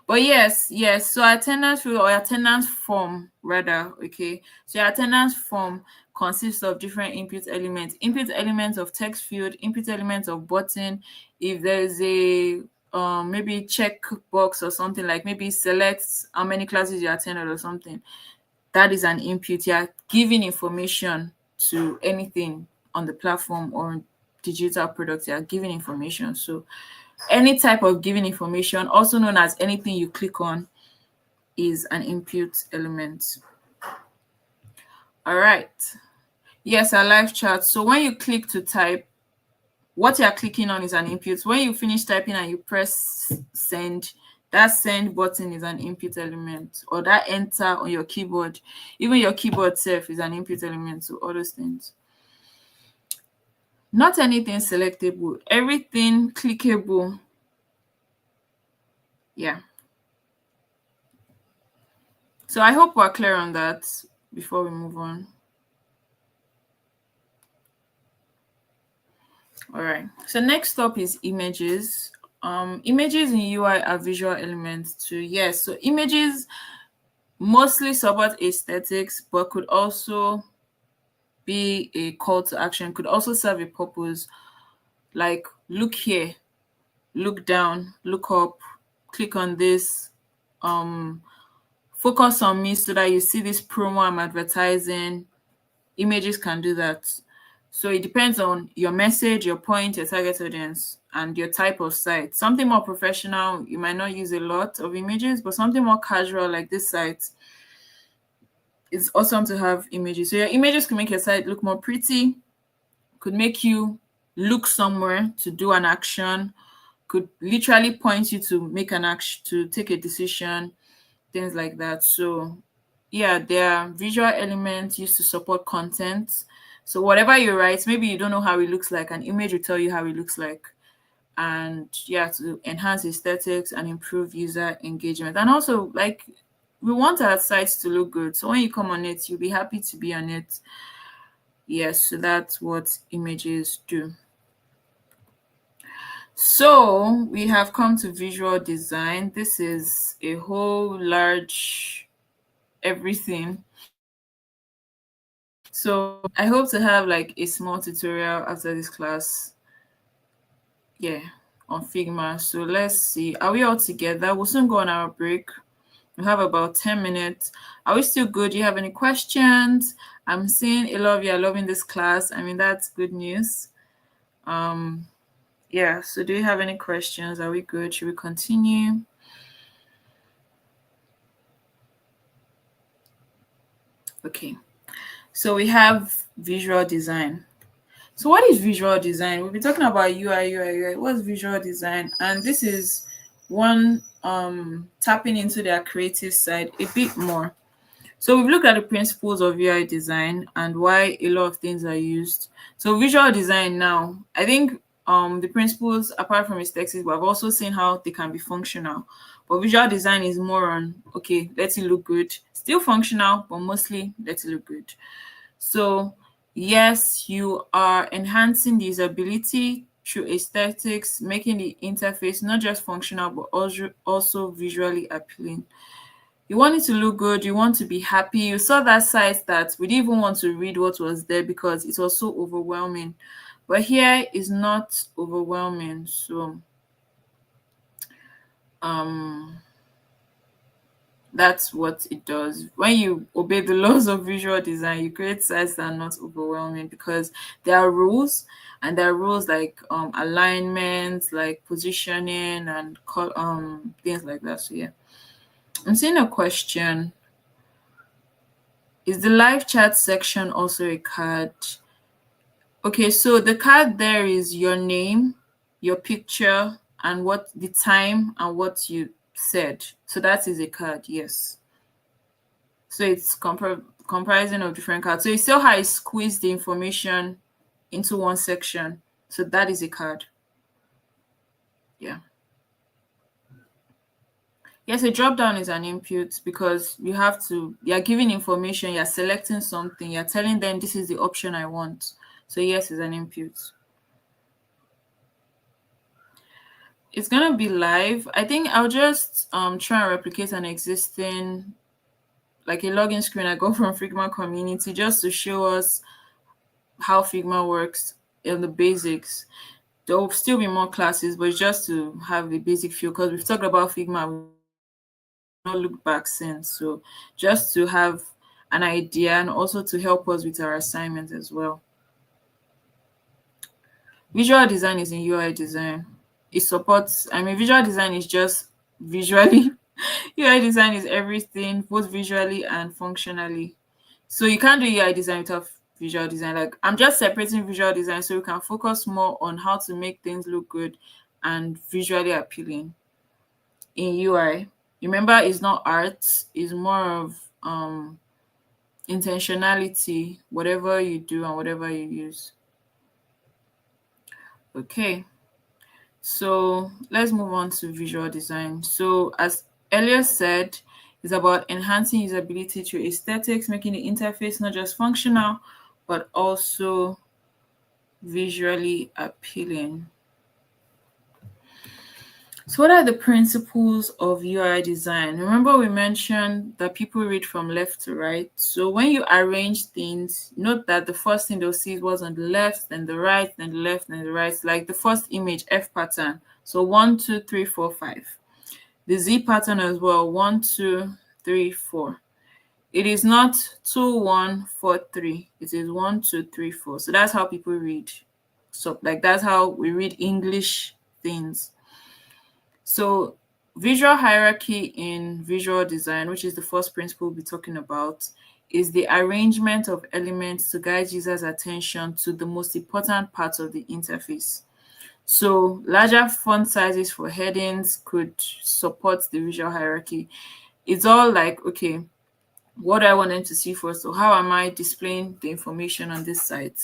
But yes. So attendance field or attendance form rather, okay. So your attendance form consists of different input elements. Input elements of text field, input elements of button. If there's a maybe check box or something, like maybe select how many classes you attended or something, that is an input. You're giving information to anything on the platform or digital products. You're giving information. So any type of giving information, also known as anything you click on, is an input element. All right. Yes, our live chat. So when you click to type, what you're clicking on is an input. When you finish typing and you press send, that send button is an input element, or that enter on your keyboard. Even your keyboard itself is an input element. So all those things. Not anything selectable, everything clickable. Yeah. So I hope we're clear on that before we move on. All right. So next up is images. Images in UI are visual elements too. Yes. So images mostly support aesthetics, but could also be a call to action, could also serve a purpose, like look here, look down, look up, click on this, focus on me so that you see this promo I'm advertising. Images can do that. So it depends on your message, your point, your target audience, and your type of site. Something more professional, you might not use a lot of images, but something more casual like this site, it's awesome to have images. So your images can make your site look more pretty, could make you look somewhere to do an action, could literally point you to make an action, to take a decision, things like that. So yeah, there are visual elements used to support content. So whatever you write, maybe you don't know how it looks like, an image will tell you how it looks like. And yeah, to enhance aesthetics and improve user engagement. And also, like, we want our sites to look good. So when you come on it, you'll be happy to be on it. Yes, so that's what images do. So we have come to visual design. This is a whole large everything. So I hope to have like a small tutorial after this class. Yeah, on Figma. So let's see. Are we all together? We'll soon go on our break. We have about 10 minutes. Are we still good? Do you have any questions? I'm seeing a lot of you are loving this class. I mean, that's good news. Um, yeah, so do you have any questions? Are we good? Should we continue? Okay. So we have visual design. So what is visual design? We'll be talking about UI, UI. What's visual design? And this is one tapping into their creative side a bit more. So we've looked at the principles of UI design and why a lot of things are used. So visual design now, I think the principles apart from aesthetics, but I've also seen how they can be functional. But visual design is more on okay, let it look good. Still functional, but mostly let it look good. So yes, you are enhancing the usability through aesthetics, making the interface not just functional but also visually appealing. You want it to look good, you want to be happy. You saw that site that we didn't even want to read what was there because it was so overwhelming. But here is not overwhelming. So um that's what it does. When you obey the laws of visual design, you create sites that are not overwhelming because there are rules, and there are rules like alignment, like positioning, and things like that. So yeah, I'm seeing a question. Is the live chat section also a card? Okay, so the card there is your name, your picture, and what the time and what you said. So that is a card, yes. So it's comprising of different cards. So you see how I squeeze the information into one section. So that is a card. Yeah. Yes, a drop down is an input because you're giving information, you're selecting something, you're telling them this is the option I want. So yes, it's an input. It's gonna be live. I think I'll just try and replicate an existing like a login screen I got from Figma community just to show us how Figma works in the basics. There will still be more classes, but it's just to have a basic feel because we've talked about Figma, we've not looked back since. So just to have an idea and also to help us with our assignments as well. Visual design is in UI design. It supports, I mean, visual design is just visually. UI design is everything, both visually and functionally. So you can't do UI design without visual design. Like I'm just separating visual design so we can focus more on how to make things look good and visually appealing in UI. Remember, it's not art, it's more of intentionality, whatever you do and whatever you use. Okay. So let's move on to visual design. So as earlier said, it's about enhancing usability through aesthetics, making the interface not just functional, but also visually appealing. So what are the principles of UI design? Remember we mentioned that people read from left to right. So when you arrange things, note that the first thing they'll see is what's on the left, then the right, then the left, then the right. Like the first image, F pattern. So 1, 2, 3, 4, 5. The Z pattern as well, 1, 2, 3, 4. It is not 2, 1, 4, 3. It is 1, 2, 3, 4. So that's how people read. So like that's how we read English things. So visual hierarchy in visual design, which is the first principle we'll be talking about, is the arrangement of elements to guide users' attention to the most important parts of the interface. So larger font sizes for headings could support the visual hierarchy. It's all like, okay, what do I want them to see first? So how am I displaying the information on this site?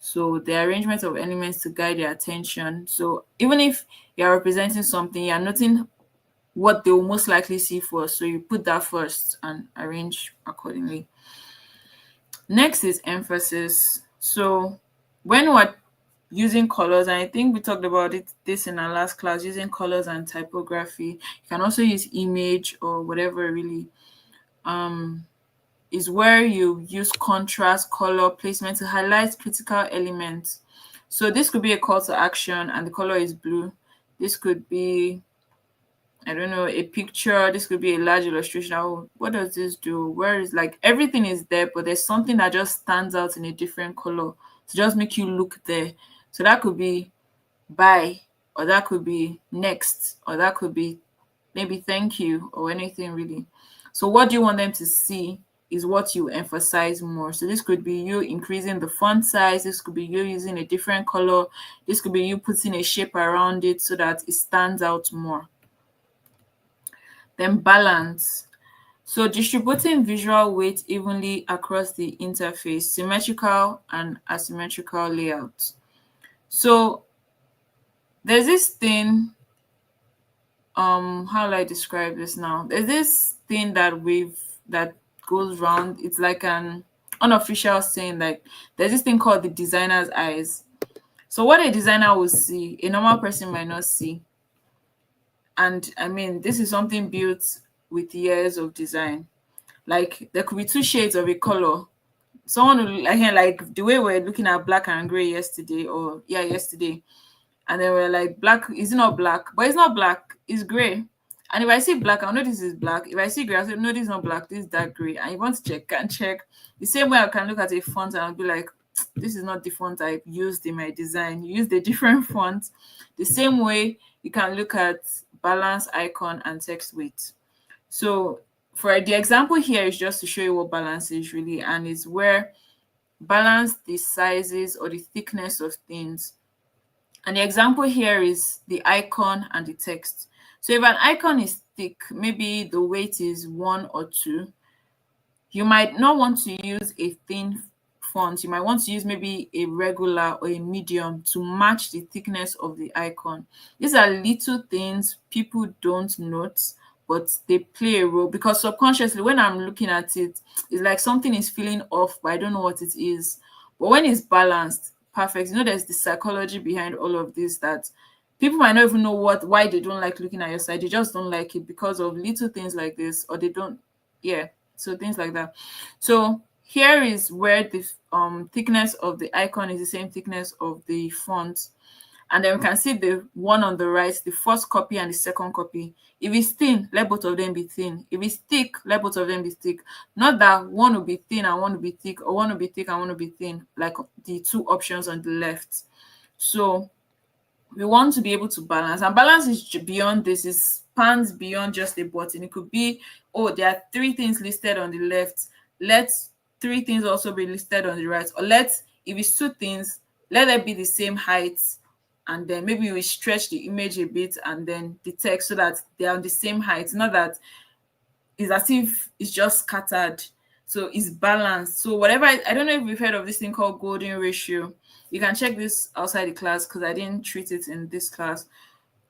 So the arrangement of elements to guide their attention. So even if you're representing something, you're noting what they will most likely see first. So you put that first and arrange accordingly. Next is emphasis. So when we're using colors, and I think we talked about this in our last class, using colors and typography. You can also use image or whatever really um is where you use contrast, color, placement to highlight critical elements. So this could be a call to action and the color is blue. This could be, I don't know, a picture. This could be a large illustration. Oh, what does this do? Where is, like, everything is there, but there's something that just stands out in a different color to just make you look there. So that could be buy, or that could be next, or that could be maybe thank you, or anything really. So what do you want them to see is what you emphasize more. So this could be you increasing the font size, this could be you using a different color, this could be you putting a shape around it so that it stands out more. Then balance. So distributing visual weight evenly across the interface, symmetrical and asymmetrical layouts. So there's this thing, how do I describe this now? There's this thing that goes round. It's like an unofficial saying, like there's this thing called the designer's eyes. So what a designer will see, a normal person might not see. And I mean, this is something built with years of design. Like there could be two shades of a color. Someone will, like the way we're looking at black and gray yesterday, or yeah, yesterday, and they were like, black is not black, but it's not black, it's gray. And if I see black, I'll know this is black. If I see gray, I'll say no, this is not black, this is dark gray. And you want to check, can check. The same way I can look at a font and I'll be like, this is not the font I used in my design. You used a different font. The same way you can look at balance, icon, and text weight. So for the example here is just to show you what balance is really, and it's where balance the sizes or the thickness of things. And the example here is the icon and the text. So if an icon is thick, maybe the weight is 1 or 2, you might not want to use a thin font. You might want to use maybe a regular or a medium to match the thickness of the icon. These are little things people don't note, but they play a role, because subconsciously when I'm looking at it, it's like something is feeling off, but I don't know what it is. But when it's balanced, perfect. There's the psychology behind all of this, that people might not even know why they don't like looking at your site. They just don't like it because of little things like this, or they don't, yeah. So things like that. So here is where the thickness of the icon is the same thickness of the font. And then we can see the one on the right, the first copy and the second copy. If it's thin, let both of them be thin. If it's thick, let both of them be thick. Not that one will be thin and one will be thick, or one will be thick and one will be thin, like the two options on the left. So we want to be able to balance, and balance is beyond this. It spans beyond just a button. It could be, oh, there are 3 things listed on the left, let 3 things also be listed on the right. Or if it's 2 things, let them be the same height, and then maybe we stretch the image a bit and then the text so that they are on the same height. Not that it's as if it's just scattered. So it's balanced. So whatever, I don't know if we've heard of this thing called golden ratio. You can check this outside the class because I didn't treat it in this class.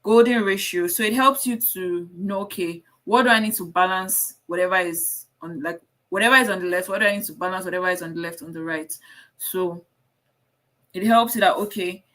Golden ratio. So it helps you to know, okay, what do I need to balance? Whatever is on, like, whatever is on the left, what do I need to balance? Whatever is on the left, on the right. So it helps you that, okay,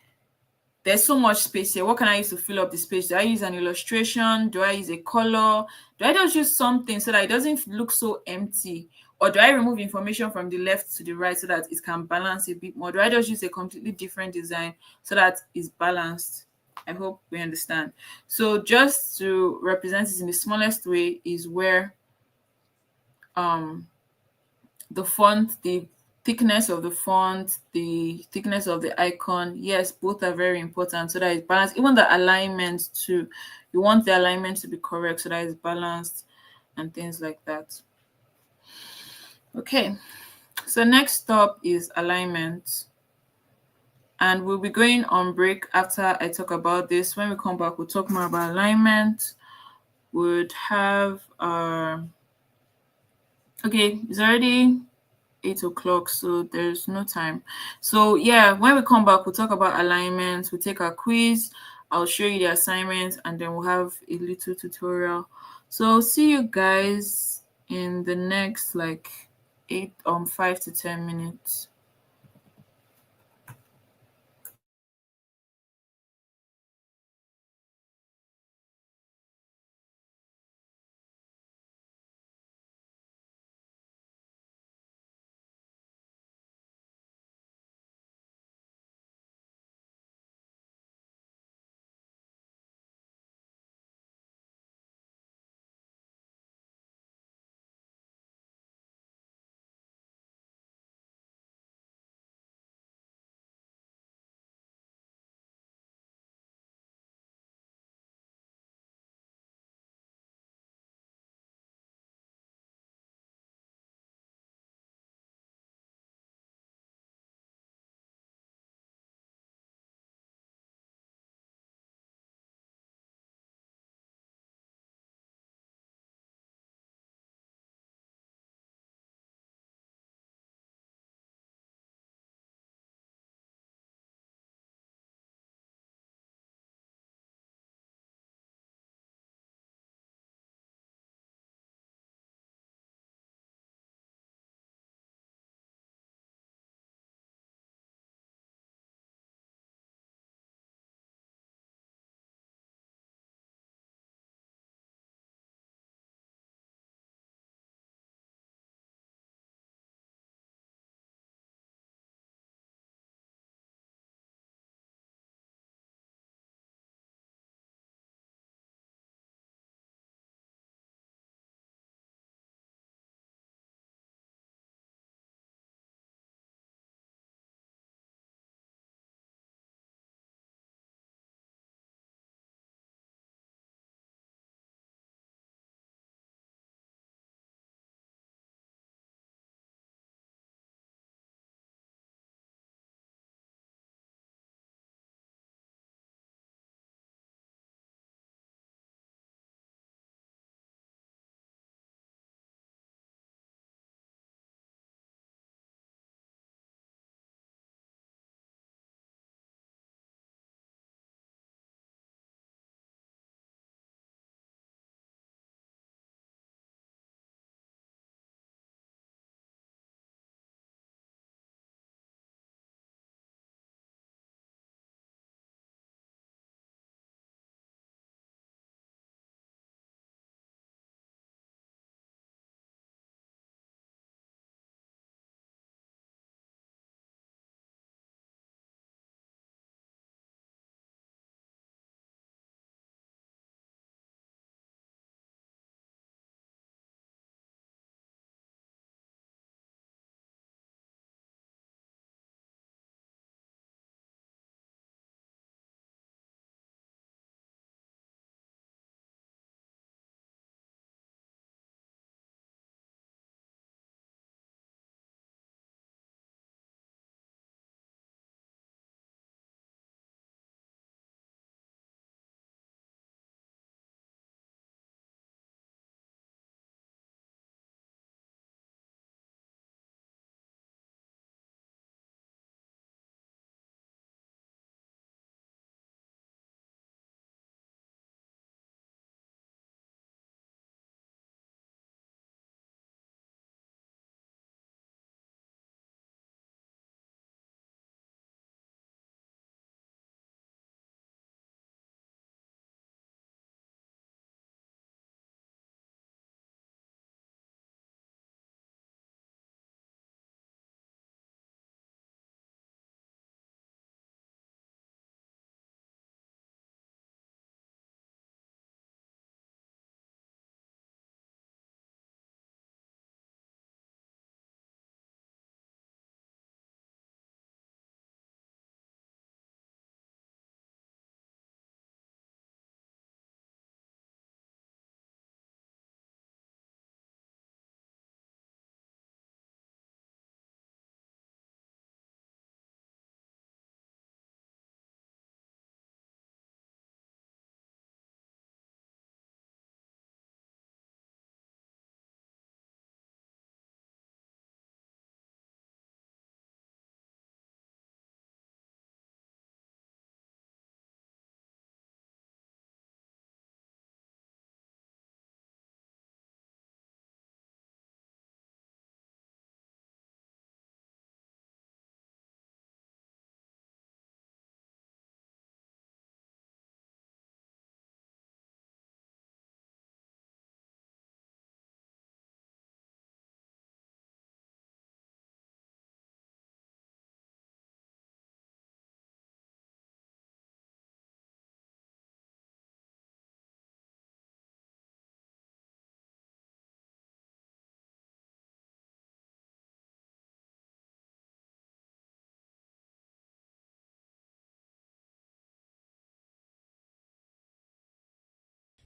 there's so much space here. What can I use to fill up the space? Do I use an illustration? Do I use a color? Do I just use something so that it doesn't look so empty? Or do I remove information from the left to the right so that it can balance a bit more? Do I just use a completely different design so that it's balanced? I hope we understand. So just to represent it in the smallest way is where the font, the thickness of the font, the thickness of the icon, yes, both are very important so that it's balanced. Even the alignment too, you want the alignment to be correct so that it's balanced and things like that. Okay, so next up is alignment, and we'll be going on break after I talk about this. When we come back, we'll talk more about alignment. Would have okay, it's already 8 o'clock, so there's no time. So yeah, when we come back, we'll talk about alignment, we'll take a quiz, I'll show you the assignment, and then we'll have a little tutorial. So see you guys in the next like 5 to 10 minutes.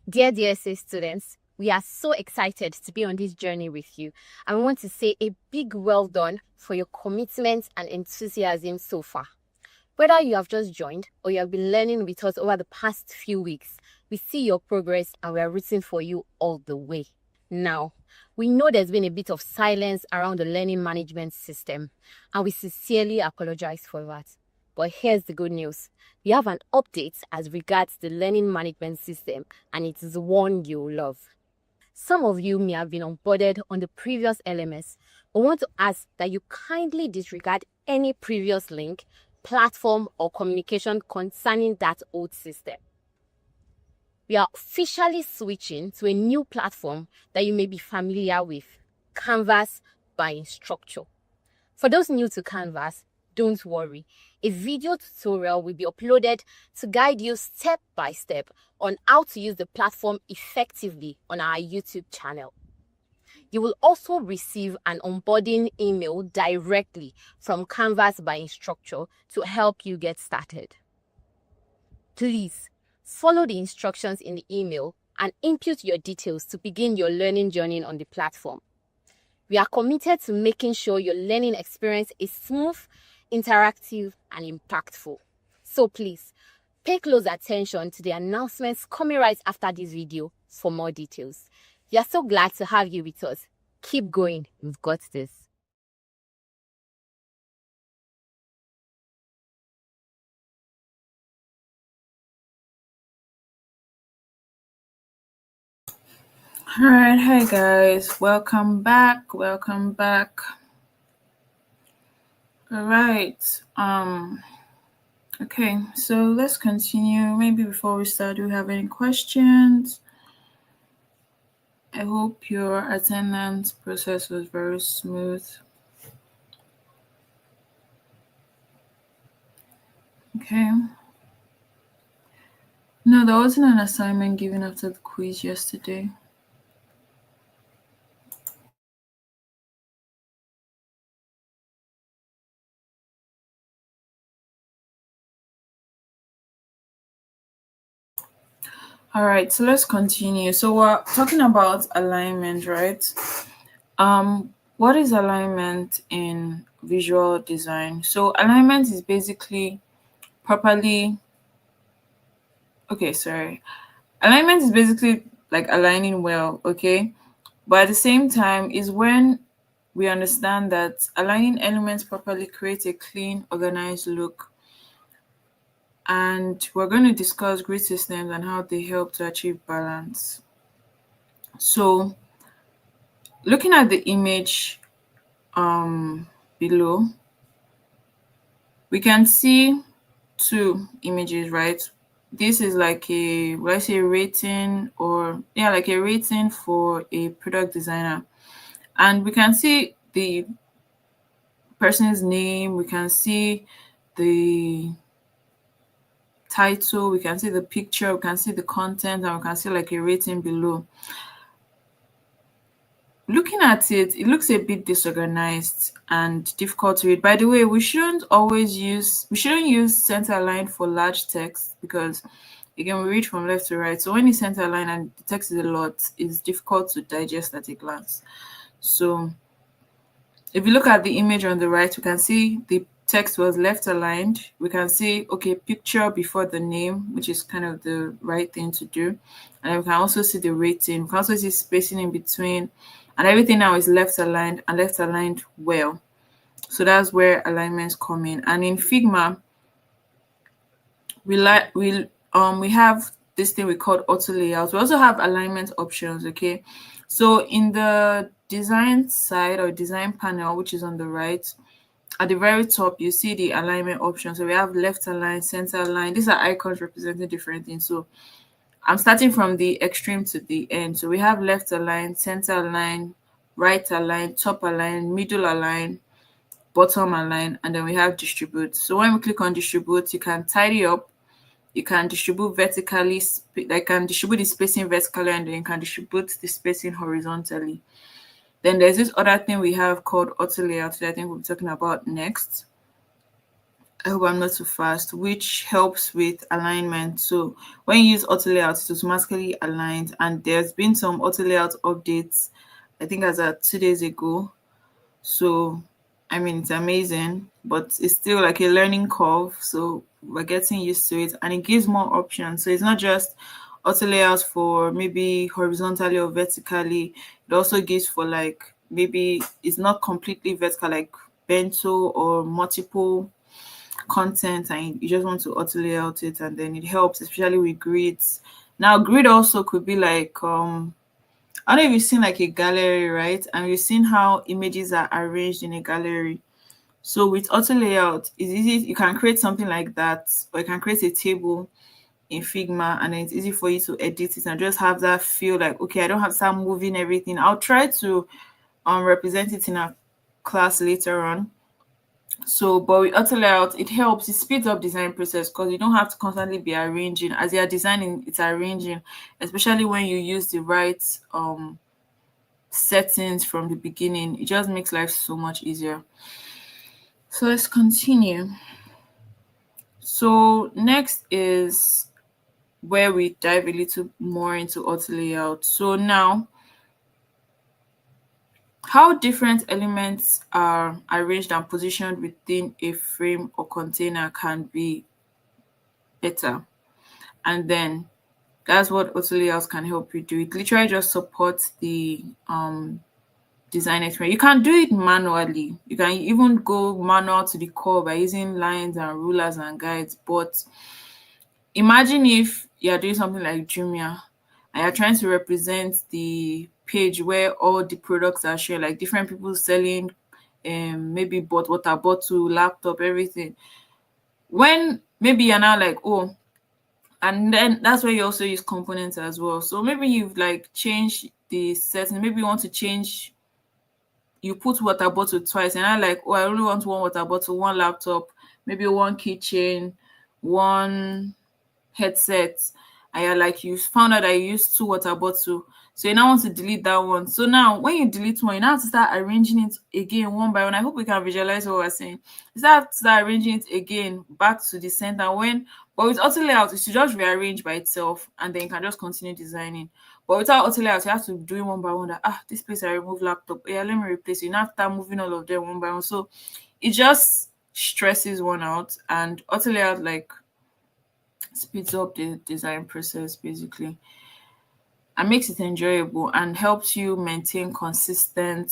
Dear DSA students, we are so excited to be on this journey with you, and we want to say a big well done for your commitment and enthusiasm so far. Whether you have just joined or you have been learning with us over the past few weeks, we see your progress and we are rooting for you all the way. Now, we know there's been a bit of silence around the learning management system, and we sincerely apologize for that. But here's the good news. We have an update as regards the learning management system, and it is one you'll love. Some of you may have been onboarded on the previous LMS, but want to ask that you kindly disregard any previous link, platform, or communication concerning that old system. We are officially switching to a new platform that you may be familiar with, Canvas by Instructure. For those new to Canvas, don't worry. A video tutorial will be uploaded to guide you step by step on how to use the platform effectively on our YouTube channel. You will also receive an onboarding email directly from Canvas by Instructure to help you get started. Please follow the instructions in the email and input your details to begin your learning journey on the platform. We are committed to making sure your learning experience is smooth, interactive, and impactful. So please, pay close attention to the announcements coming right after this video for more details. We are so glad to have you with us. Keep going, we've got this. All right, hi guys, welcome back. All right. Okay, so let's continue. Maybe before we start, do you have any questions? I hope your attendance process was very smooth. Okay. No, there wasn't an assignment given after the quiz yesterday. All right, so let's continue. So we're talking about alignment, right? What is alignment in visual design? So alignment is basically properly okay, sorry. Alignment is basically like aligning well, okay? But at the same time is when we understand that aligning elements properly creates a clean, organized look. And we're going to discuss grid systems and how they help to achieve balance. So looking at the image below, we can see two images, right? This is like a, let's say, rating, or yeah, like a rating for a product designer. And we can see the person's name, we can see the title, we can see the picture, we can see the content, and we can see like a rating below. Looking at it, it looks a bit disorganized and difficult to read. By the way, we shouldn't use center line for large text, because again, we read from left to right. So when you center line and the text is a lot, it's difficult to digest at a glance. So if you look at the image on the right, we can see the text was left aligned. We can see, okay, picture before the name, which is kind of the right thing to do. And we can also see the rating. We can also see spacing in between. And everything now is left aligned and left aligned well. So that's where alignments come in. And in Figma, we have this thing we call auto layout. We also have alignment options, okay? So in the design side or design panel, which is on the right, at the very top, you see the alignment option. So we have left align, center align. These are icons representing different things. So I'm starting from the extreme to the end. So we have left align, center align, right align, top align, middle align, bottom align, and then we have distribute. So when we click on distribute, you can tidy up, you can distribute vertically, can distribute the spacing vertically, and then you can distribute the spacing horizontally. Then there's this other thing we have called auto layout that I think we'll be talking about next. I hope I'm not too fast, which helps with alignment. So when you use auto layout, it's automatically aligned. And there's been some auto layout updates, I think as of 2 days ago. So I mean it's amazing, but it's still like a learning curve. So we're getting used to it, and it gives more options. So it's not just auto layout for maybe horizontally or vertically. It also gives for like maybe it's not completely vertical, like bento or multiple content, and you just want to auto layout it, and then it helps, especially with grids. Now, grid also could be like I don't know if you've seen like a gallery, right? And you've seen how images are arranged in a gallery. So with auto layout, it's easy. You can create something like that, or you can create a table in Figma, and then it's easy for you to edit it and just have that feel like, okay, I don't have to start moving everything. I'll try to represent it in a class later on. So, but with auto layout, it helps. It speeds up design process because you don't have to constantly be arranging. As you are designing, it's arranging, especially when you use the right settings from the beginning. It just makes life so much easier. So let's continue. So next is where we dive a little more into auto layout. So now, how different elements are arranged and positioned within a frame or container can be better. And then that's what auto layouts can help you do. It literally just supports the design experience. You can do it manually. You can even go manual to the core by using lines and rulers and guides. But imagine if you're doing something like Jumia and you're trying to represent the page where all the products are shared, like different people selling maybe water bottle, laptop, everything. When maybe you're now like, oh, and then that's where you also use components as well. So maybe you've like changed the setting. Maybe you want to change, you put water bottle twice, and I like, oh, I only want one water bottle, one laptop, maybe one keychain, one headset, and you're like, you found out that you used two water bottle, so you now want to delete that one. So now when you delete one, you now have to start arranging it again one by one. I hope we can visualize what we're saying. You start arranging it again back to the center. When but with auto layout, it should just rearrange by itself, and then you can just continue designing. But without auto layout, you have to do it one by one. That this place I remove laptop, yeah, let me replace it. You now have to start moving all of them one by one. So it just stresses one out, and auto layout like speeds up the design process basically, and makes it enjoyable and helps you maintain consistent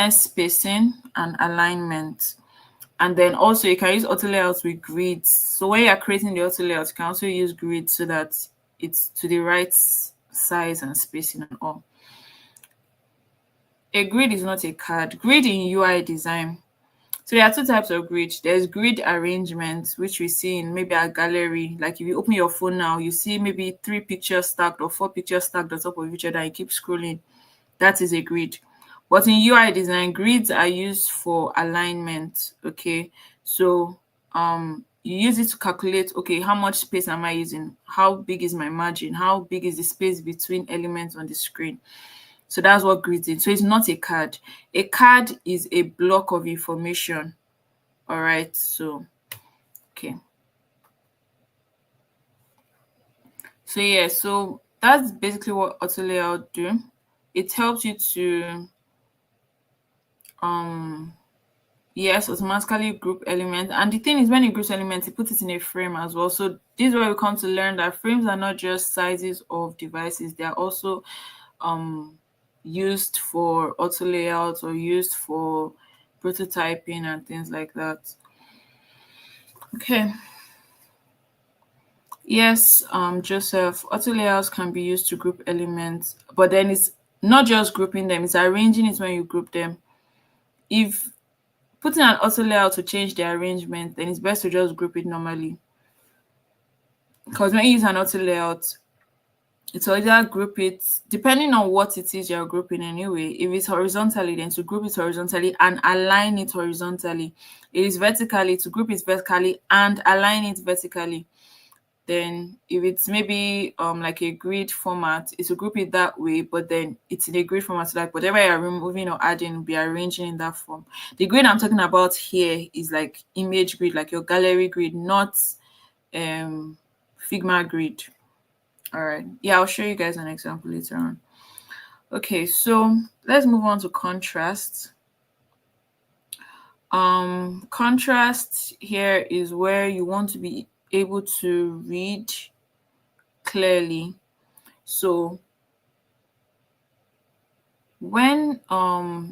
spacing and alignment. And then also you can use auto layouts with grids. So when you're creating the auto layout, you can also use grids so that it's to the right size and spacing and all. A grid is not a card. Grid in UI design, so there are two types of grid. There's grid arrangement, which we see in maybe a gallery. Like if you open your phone now, you see maybe 3 pictures stacked or 4 pictures stacked on top of each other and you keep scrolling. That is a grid. But in UI design, grids are used for alignment. Okay. So you use it to calculate, okay, how much space am I using? How big is my margin? How big is the space between elements on the screen? So that's what grid is. So it's not a card. A card is a block of information. All right. So, okay. So yeah, so that's basically what auto layout do. It helps you to yes, automatically group elements. And the thing is, when it groups elements, it puts it in a frame as well. So this is where we come to learn that frames are not just sizes of devices, they are also used for auto layouts or used for prototyping and things like that. Okay. Yes, Joseph, auto layouts can be used to group elements, but then it's not just grouping them, it's arranging it when you group them. If putting an auto layout to change the arrangement, then it's best to just group it normally. Because when you use an auto layout, it's either group it depending on what it is you're grouping anyway. If it's horizontally, then to group it horizontally and align it horizontally. If it's vertically, to group it vertically and align it vertically. Then if it's maybe like a grid format, it will group it that way, but then it's in a grid format, so like whatever you're removing or adding will be arranging in that form. The grid I'm talking about here is like image grid, like your gallery grid, not Figma grid. All right. Yeah, I'll show you guys an example later on. Okay, so let's move on to contrast. Contrast here is where you want to be able to read clearly. So when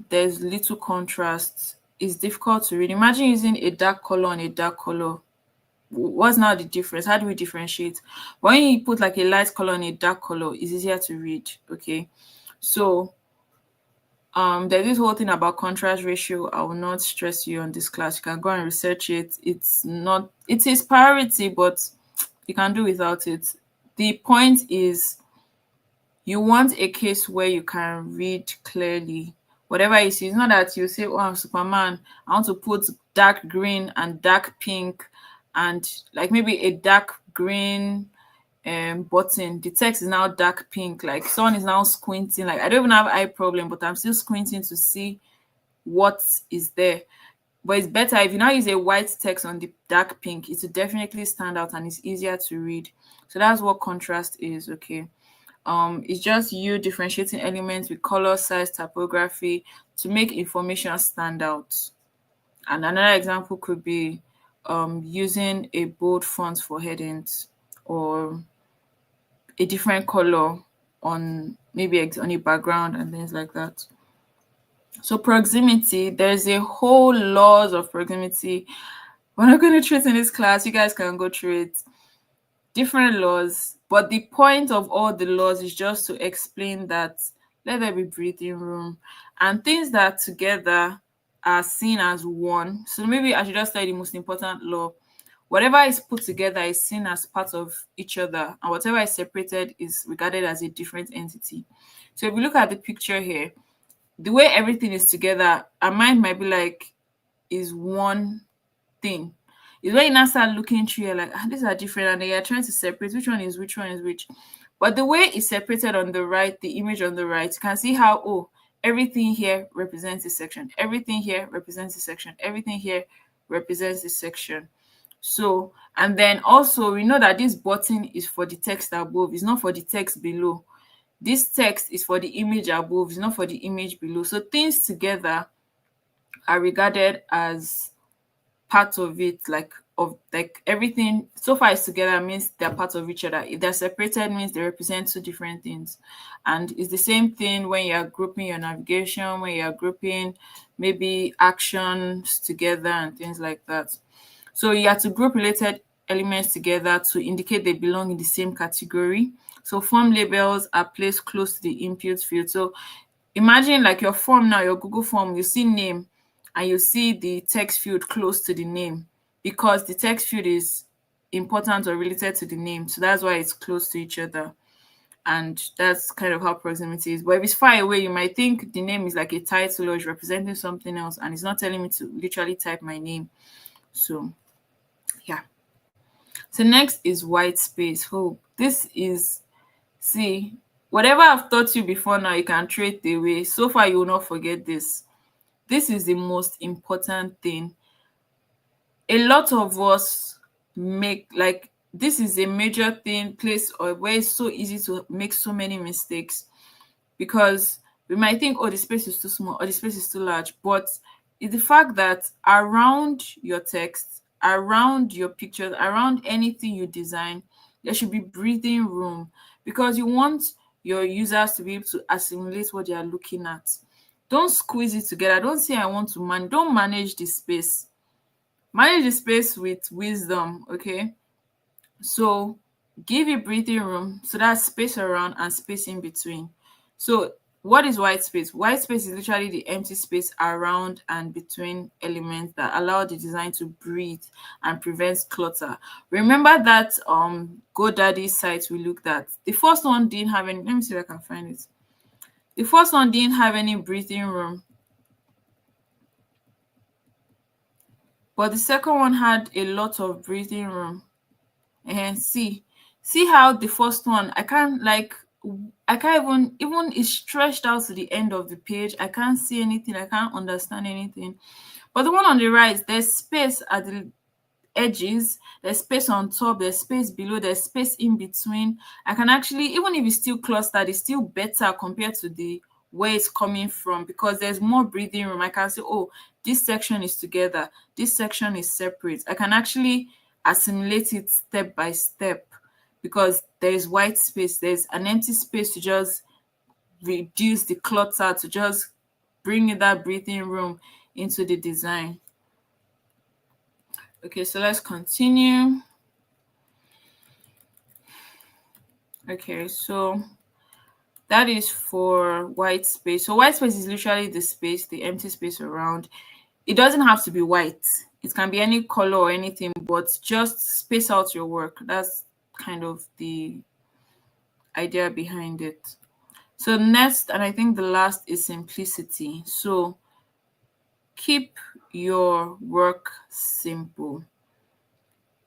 there's little contrast, it's difficult to read. Imagine using a dark color on a dark color. What's now the difference? How do we differentiate? When you put like a light color on a dark color, it's easier to read. Okay, so there's this whole thing about contrast ratio. I will not stress you on this class. You can go and research it. It is priority, but you can do without it. The point is you want a case where you can read clearly whatever you see. It's not that you say, oh, I'm Superman, I want to put dark green and dark pink and like maybe a dark green button. The text is now dark pink. Like someone is now squinting. Like I don't even have eye problem, but I'm still squinting to see what is there. But it's better if you now use a white text on the dark pink, it will definitely stand out and it's easier to read. So that's what contrast is. Okay. It's just you differentiating elements with color, size, typography to make information stand out. And another example could be using a bold font for headings or a different color on maybe on a background and things like that. So proximity, there's a whole laws of proximity. We're not going to treat in this class. You guys can go through it. Different laws, but the point of all the laws is just to explain that let there be breathing room and things that together are seen as one. So maybe I should just say the most important law. Whatever is put together is seen as part of each other, and whatever is separated is regarded as a different entity. So if you look at the picture here, the way everything is together, our mind might be like is one thing. Is when you now start looking through, you're like, these are different, and then you're trying to separate which one is which. But the way it's separated on the right, the image on the right, you can see how, oh, everything here represents a section, everything here represents a section, everything here represents a section. So, and then also we know that this button is for the text above, it's not for the text below. This text is for the image above, it's not for the image below. So things together are regarded as part of it, like everything so far is together means they're part of each other. If they're separated means they represent two different things. And it's the same thing when you're grouping your navigation, when you're grouping maybe actions together and things like that. So you have to group related elements together to indicate they belong in the same category. So form labels are placed close to the input field. So imagine like your form now, your Google form, you see name and you see the text field close to the name because the text field is important or related to the name. So that's why it's close to each other. And that's kind of how proximity is. But if it's far away, you might think the name is like a title or it's representing something else and it's not telling me to literally type my name. So yeah. So next is white space. Oh, this is, see, whatever I've taught you before now, you can throw it away. So far, you will not forget this. This is the most important thing. A lot of us make, like, this is a major thing, place or where it's so easy to make so many mistakes because we might think, oh, the space is too small or the space is too large. But it's the fact that around your text, around your pictures, around anything you design, there should be breathing room because you want your users to be able to assimilate what they are looking at. Don't squeeze it together. Don't say I want to don't manage the space. Manage the space with wisdom, okay? So give it breathing room, so that's space around and space in between. So what is white space? White space is literally the empty space around and between elements that allow the design to breathe and prevents clutter. Remember that GoDaddy site we looked at? The first one didn't have any, let me see if I can find it. The first one didn't have any breathing room, but the second one had a lot of breathing room. And see how the first one, I can't even it's stretched out to the end of the page. I can't see anything, I can't understand anything. But the one on the right, there's space at the edges, there's space on top, there's space below, there's space in between. I can actually, even if it's still clustered, it's still better compared to the where it's coming from, because there's more breathing room. I can say, oh, this section is together, this section is separate. I can actually assimilate it step by step, because there is white space, there's an empty space to just reduce the clutter, to just bring in that breathing room into the design. Okay, so let's continue. Okay, so that is for white space. So white space is literally the space, the empty space around. It doesn't have to be white. It can be any color or anything, but just space out your work. That's kind of the idea behind it. So next, and I think the last, is simplicity. So keep your work simple.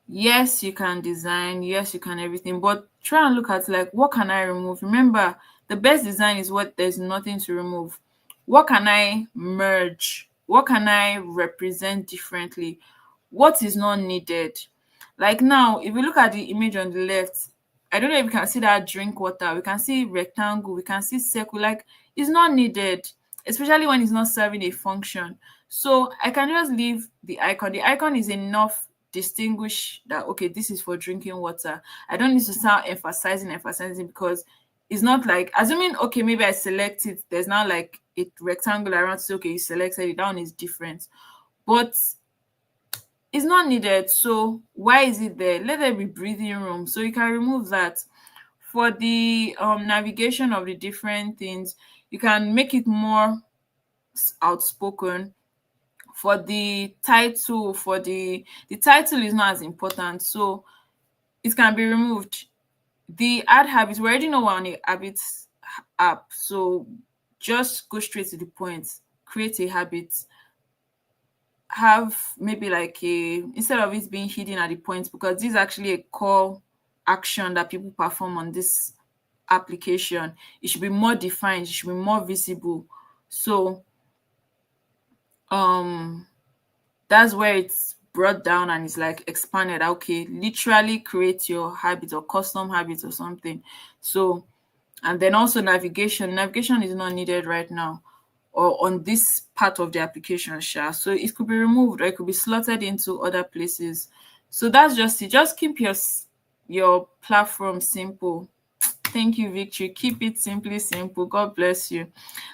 Yes, you can design, yes, you can everything, but try and look at, like, what can I remove? Remember, the best design is what there's nothing to remove. What can I merge? What can I represent differently? What is not needed? Like now, if you look at the image on the left, I don't know if you can see that drink water. We can see rectangle, we can see circle. Like, it's not needed, especially when it's not serving a function. So I can just leave the icon. The icon is enough distinguish that, okay, this is for drinking water. I don't need to start emphasizing, because it's not like, assuming, okay, maybe I select it, there's now like a rectangle around, so okay, you selected it, that one is different, but it's not needed. So why is it there? Let there be breathing room, so you can remove that. For the navigation of the different things, you can make it more outspoken. For the title, the title is not as important, so it can be removed. The add habits, we already know we're on a habits app, so just go straight to the point. Create a habit. Have maybe like a, instead of it being hidden at the point, because this is actually a core action that people perform on this application, it should be more defined, it should be more visible. So um that's where it's brought down and it's like expanded. Okay, literally create your habit or custom habits or something. So, and then also navigation is not needed right now, or on this part of the application, so it could be removed, or it could be slotted into other places. So that's just it. Just keep your platform simple. Thank you, Victory. Keep it simply simple. God bless you.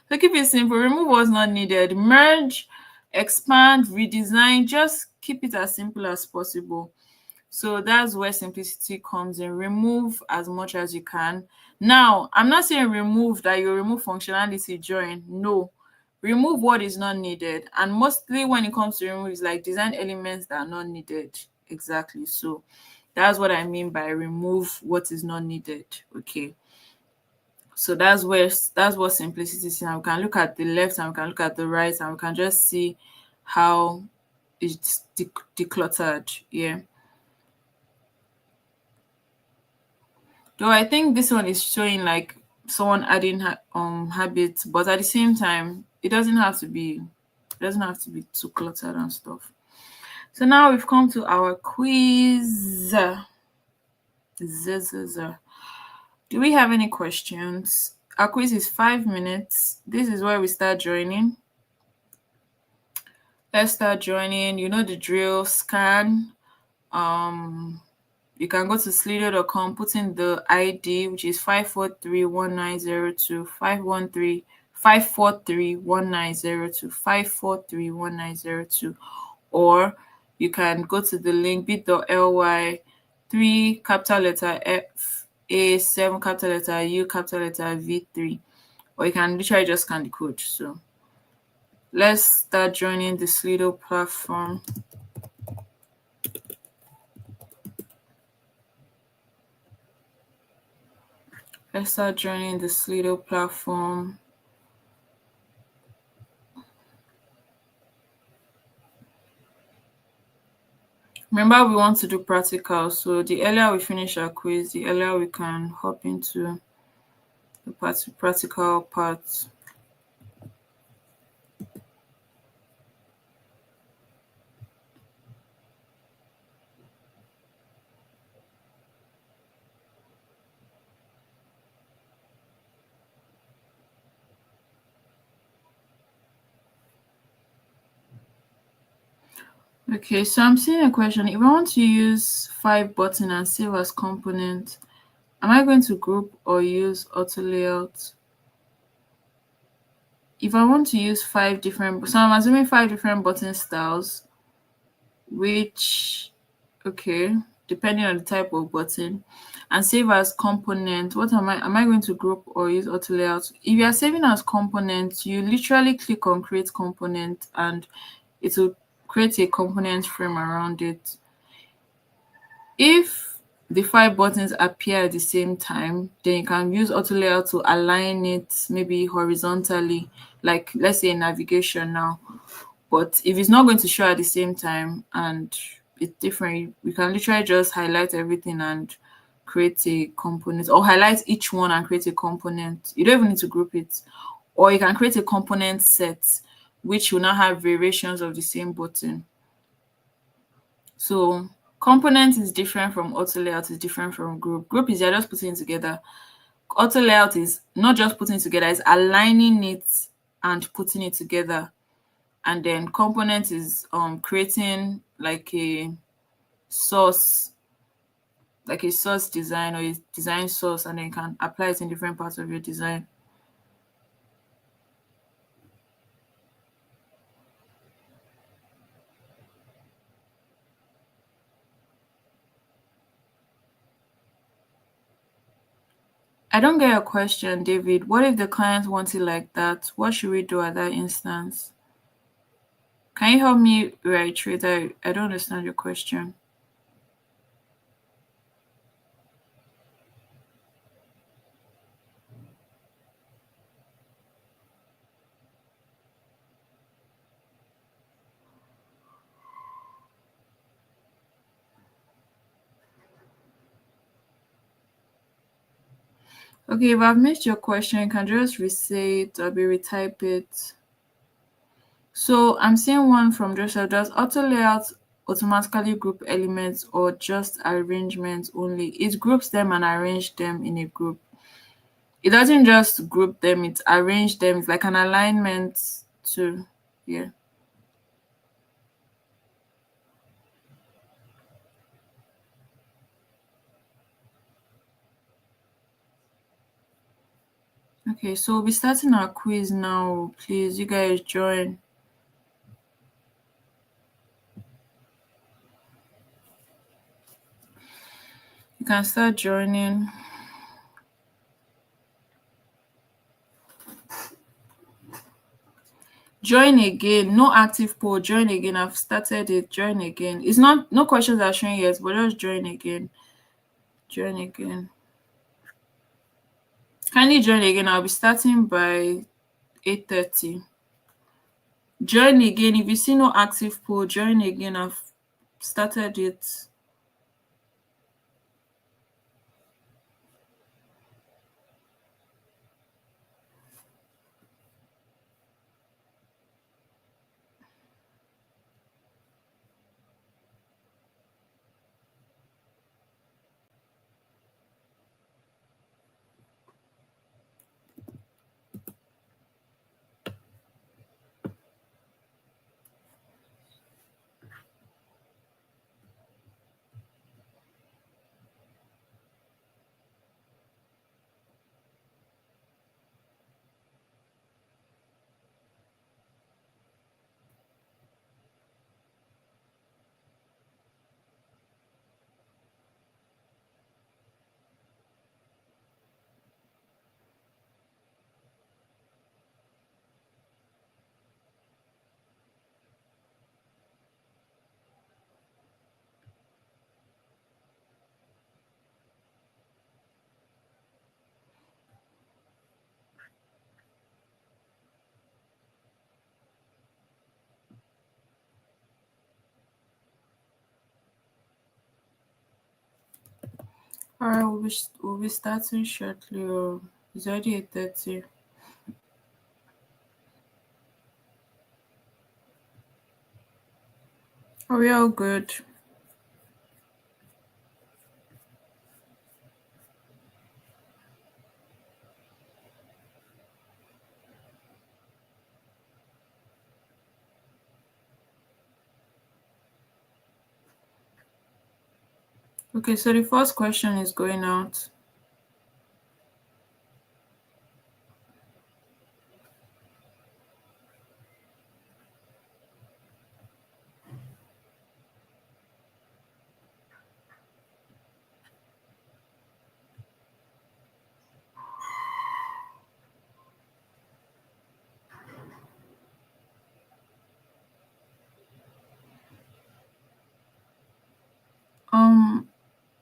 So keep it simple. Remove what's not needed. Merge, expand, redesign. Just keep it as simple as possible. So that's where simplicity comes in. Remove as much as you can. Now, I'm not saying remove that you remove functionality, join. No. Remove what is not needed. And mostly when it comes to remove, it's like design elements that are not needed. Exactly. So that's what I mean by remove what is not needed. Okay. So that's what simplicity is. And we can look at the left and we can look at the right and we can just see how it's decluttered. Yeah. Though I think this one is showing like someone adding habits, but at the same time, it doesn't have to be too cluttered and stuff. So now we've come to our quiz. Do we have any questions? Our quiz is 5 minutes. This is where we start joining. Let's start joining. You know the drill. Scan. You can go to slido.com, put in the ID, which is 5431902, 5431902, 5431902, or you can go to the link bit.ly 3 capital letter F A 7 capital letter U capital letter V3, or you can literally just scan the code. So let's start joining the Slido platform. Let's start joining the Slido platform. Remember, we want to do practical, so the earlier we finish our quiz, the earlier we can hop into the practical part. Okay, so I'm seeing a question. If I want to use 5 button and save as component, am I going to group or use auto layout? If I want to use 5 different, so I'm assuming 5 different button styles, which, okay, depending on the type of button, and save as component, what am I going to group or use auto layout? If you are saving as component, you literally click on create component and it will create a component frame around it. If the 5 buttons appear at the same time, then you can use auto layout to align it maybe horizontally, like let's say navigation now. But if it's not going to show at the same time and it's different, you can literally just highlight everything and create a component, or highlight each one and create a component. You don't even need to group it. Or you can create a component set which will now have variations of the same button. So component is different from auto layout, is different from group. Group is you're just putting it together. Auto layout is not just putting it together, it's aligning it and putting it together. And then component is creating source like a source design or a design source, and then you can apply it in different parts of your design. I don't get your question, David. What if the client wants it like that? What should we do at that instance? Can you help me reiterate? I don't understand your question. Okay, if I've missed your question, you can just re-say it or be retype it. So I'm seeing one from Joshua. Does auto layout automatically group elements or just arrangements only? It groups them and arrange them in a group. It doesn't just group them, it arrange them. It's like an alignment too. Yeah. Okay, so we'll be starting our quiz now. Please, you guys join. You can start joining. Join again. No active poll. Join again. I've started it. Join again. It's not no questions are showing yet, but just join again. Join again. Kindly join again. I'll be starting by 8:30. Join again. If you see no active poll, join again. I've started it. All right, we'll be starting shortly. It's already 8:30. Are we all good? Okay, so the first question is going out.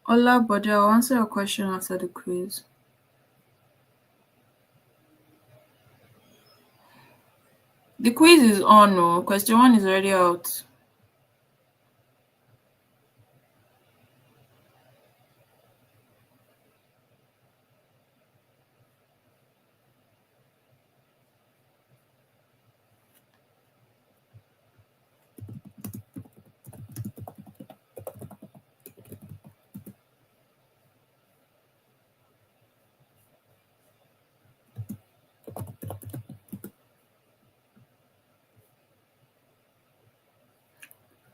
Ola, but I'll answer your question after the quiz. The quiz is on, no. Question one is already out.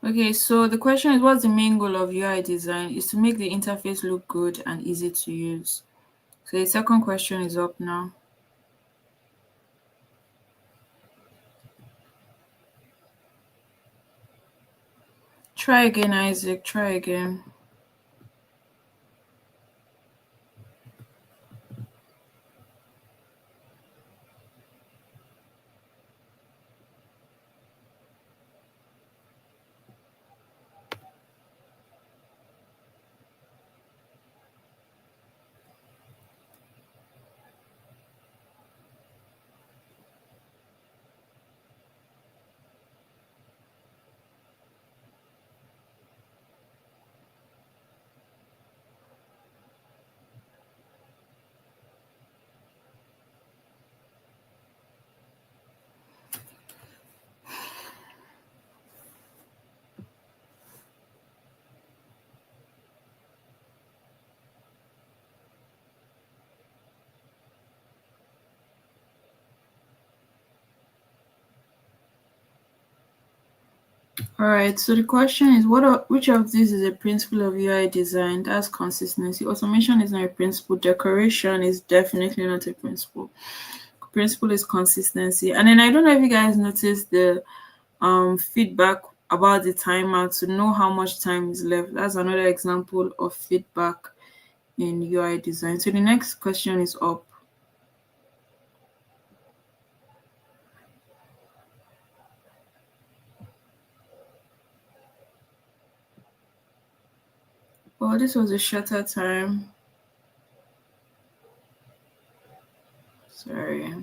Okay, so the question is, what's the main goal of UI design? Is to make the interface look good and easy to use. So the second question is up now. Try again, Isaac. Try again. All right, so the question is, which of these is a principle of UI design? That's consistency. Automation is not a principle. Decoration is definitely not a principle. Principle is consistency. And then I don't know if you guys noticed the feedback about the timer to know how much time is left. That's another example of feedback in UI design. So the next question is up. Oh, this was a shorter time. Sorry.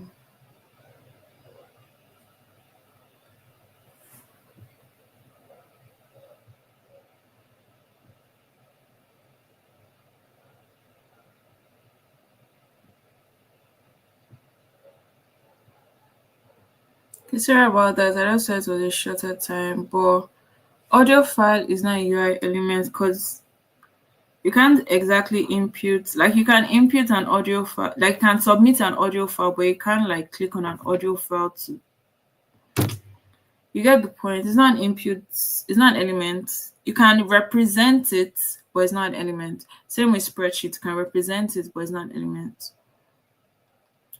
Okay, sorry about that. I just said it was a shorter time, but audio file is not a UI element because you can't exactly input, like you can input an audio file, like you can submit an audio file, but you can't like click on an audio file to, you get the point. It's not an input, it's not an element. You can represent it, but it's not an element. Same with spreadsheet, you can represent it, but it's not an element.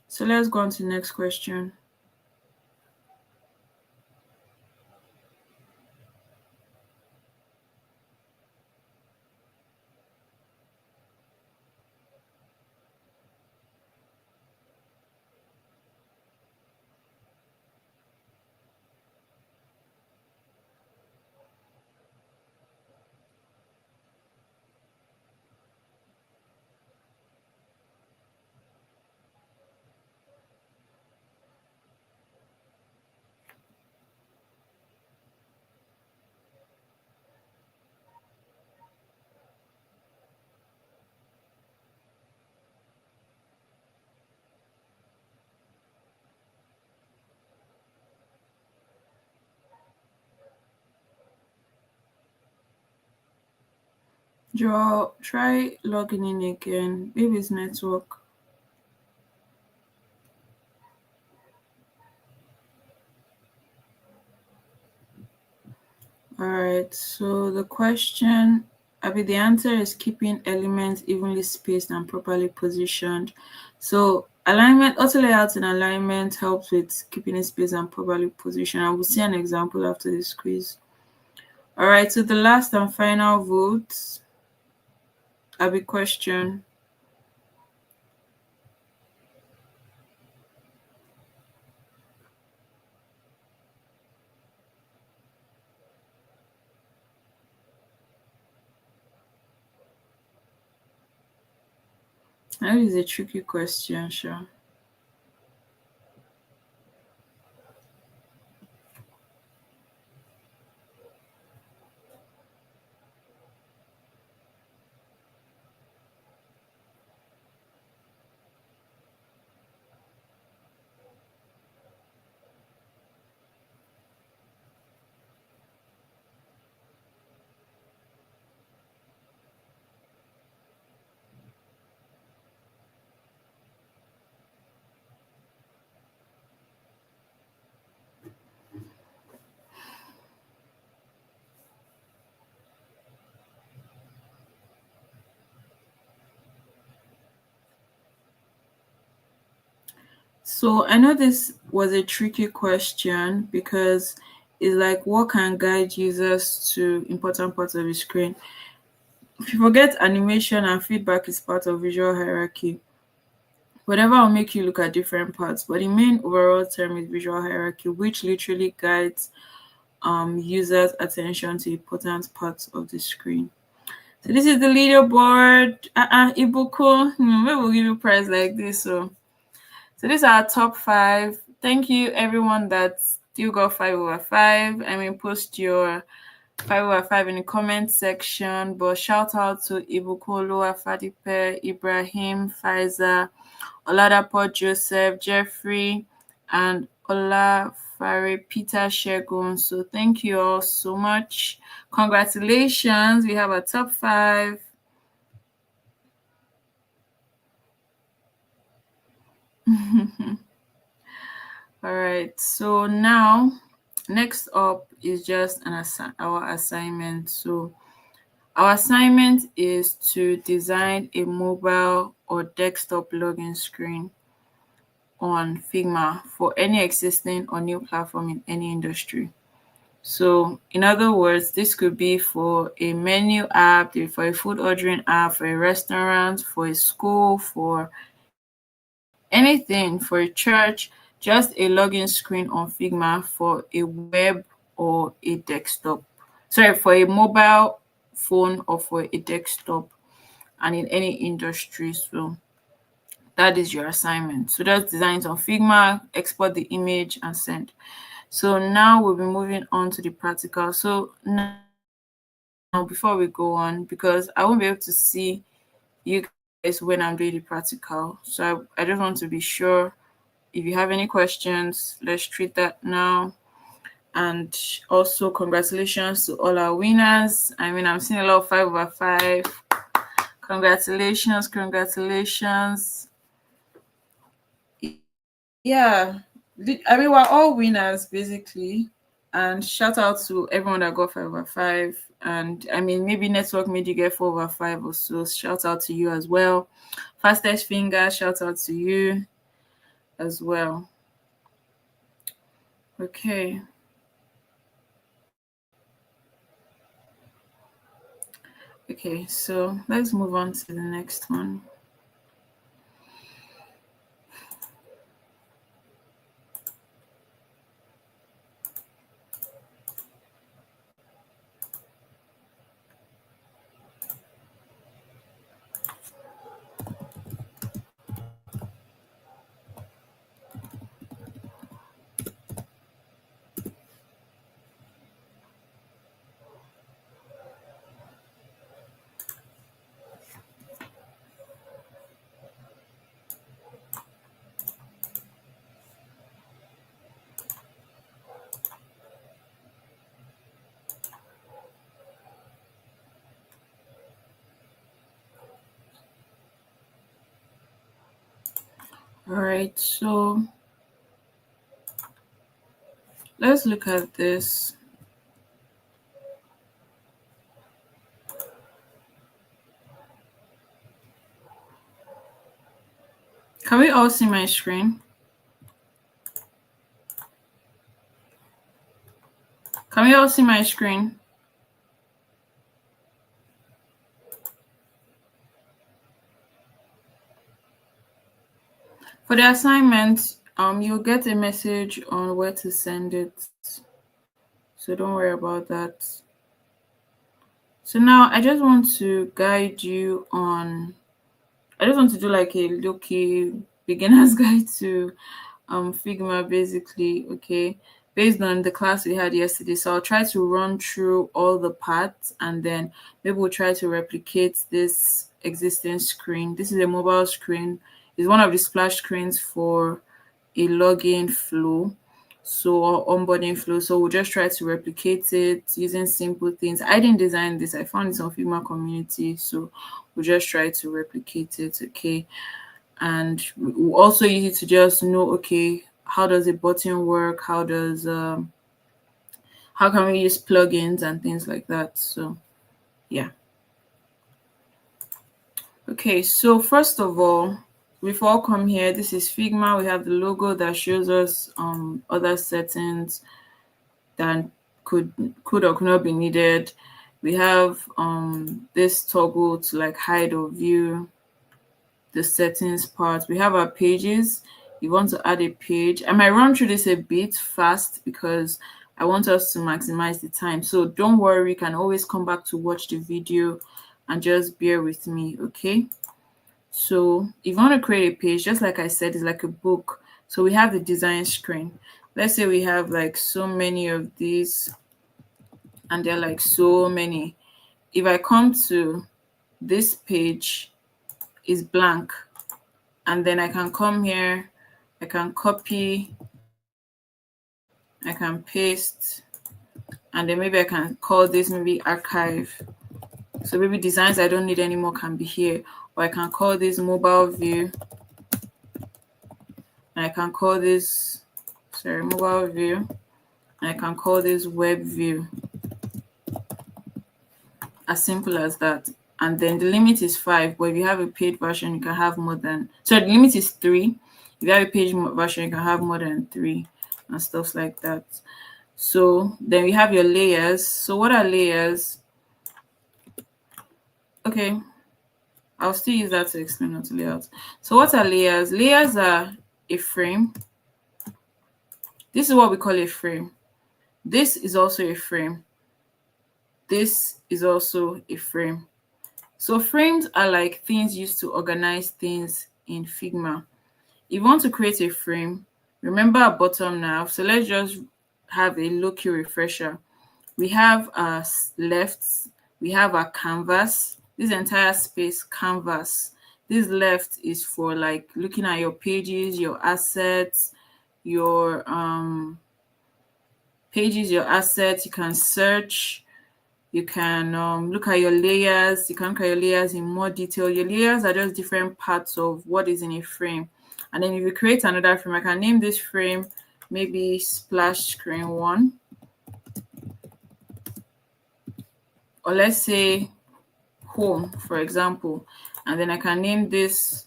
So let's go on to the next question. Joel, try logging in again. Maybe it's network. Alright, so the answer is keeping elements evenly spaced and properly positioned. So alignment, auto layout and alignment helps with keeping it spaced and properly positioned. And we'll see an example after this quiz. Alright, so the last and final vote, question. That is a tricky question, sure. So I know this was a tricky question because it's like what can guide users to important parts of the screen. If you forget animation and feedback is part of visual hierarchy, whatever will make you look at different parts. But the main overall term is visual hierarchy, which literally guides users' attention to important parts of the screen. So this is the leaderboard. Ibuko, maybe we'll give you a prize like this. So these are our top 5. Thank you everyone that still got 5/5. I mean, post your 5/5 in the comment section. But shout out to Ibukolo, Afadipe, Ibrahim, Faiza, Oladapo, Joseph, Jeffrey, and Olafare Peter Shegun. So thank you all so much. Congratulations. We have a top 5. All right. So now, next up is just our assignment. So our assignment is to design a mobile or desktop login screen on Figma for any existing or new platform in any industry. So in other words, this could be for a menu app, for a food ordering app, for a restaurant, for a school, for anything, for a church, just a login screen on Figma for a web or a desktop. Sorry, for a mobile phone or for a desktop and in any industry. So that is your assignment. So just design it on Figma, export the image and send. So now we'll be moving on to the practical. So now before we go on, because I won't be able to see you guys when I'm doing the practical. So I just want to be sure. If you have any questions, let's treat that now. And also, congratulations to all our winners. I mean, I'm seeing a lot of 5/5. Congratulations. Yeah, I mean, we're all winners basically. And shout out to everyone that got 5/5. And I mean, maybe network made you get 4/5 or so. Shout out to you as well. Fastest finger, shout out to you as well. Okay. Okay, so let's move on to the next one. All right, so let's look at this. Can we all see my screen? Can we all see my screen? For the assignment, you'll get a message on where to send it. So don't worry about that. So now I just want to guide you on, I just want to do like a low-key beginner's guide to Figma basically, okay, based on the class we had yesterday. So I'll try to run through all the parts and then maybe we'll try to replicate this existing screen. This is a mobile screen. It's one of the splash screens for a login flow, so or onboarding flow. So we'll just try to replicate it using simple things. I didn't design this, I found this on Figma community, so we'll just try to replicate it, okay. And we'll also use it to just know, okay, how does a button work, how can we use plugins and things like that. So yeah, okay, so first of all, before I come here, this is Figma. We have the logo that shows us other settings that could or could not be needed. We have this toggle to like hide or view the settings part. We have our pages. You want to add a page. I might run through this a bit fast because I want us to maximize the time. So don't worry, you can always come back to watch the video and just bear with me, okay? So if you want to create a page, just like I said, it's like a book. So we have the design screen. Let's say we have like so many of these and they're like so many. If I come to this page, is blank, and then I can come here, I can copy, I can paste, and then maybe I can call this maybe archive. So maybe designs I don't need anymore can be here, or I can call this mobile view, and I can call this, mobile view, and I can call this web view. As simple as that. And then the limit is 5, but if you have a paid version, you can have more than, so the limit is 3. If you have a paid version, you can have more than 3 and stuff like that. So then we have your layers. So what are layers? Okay, I'll still use that to explain how to layout. So what are layers? Layers are a frame. This is what we call a frame. This is also a frame. This is also a frame. So frames are like things used to organize things in Figma. If you want to create a frame, remember our bottom nav. So let's just have a low-key refresher. We have our left, we have our canvas, this entire space canvas. This left is for like looking at your pages, your assets, your pages, your assets. You can search, you can look at your layers, you can look at your layers in more detail. Your layers are just different parts of what is in a frame. And then if you create another frame, I can name this frame maybe splash screen 1. Or let's say home, for example. And then I can name this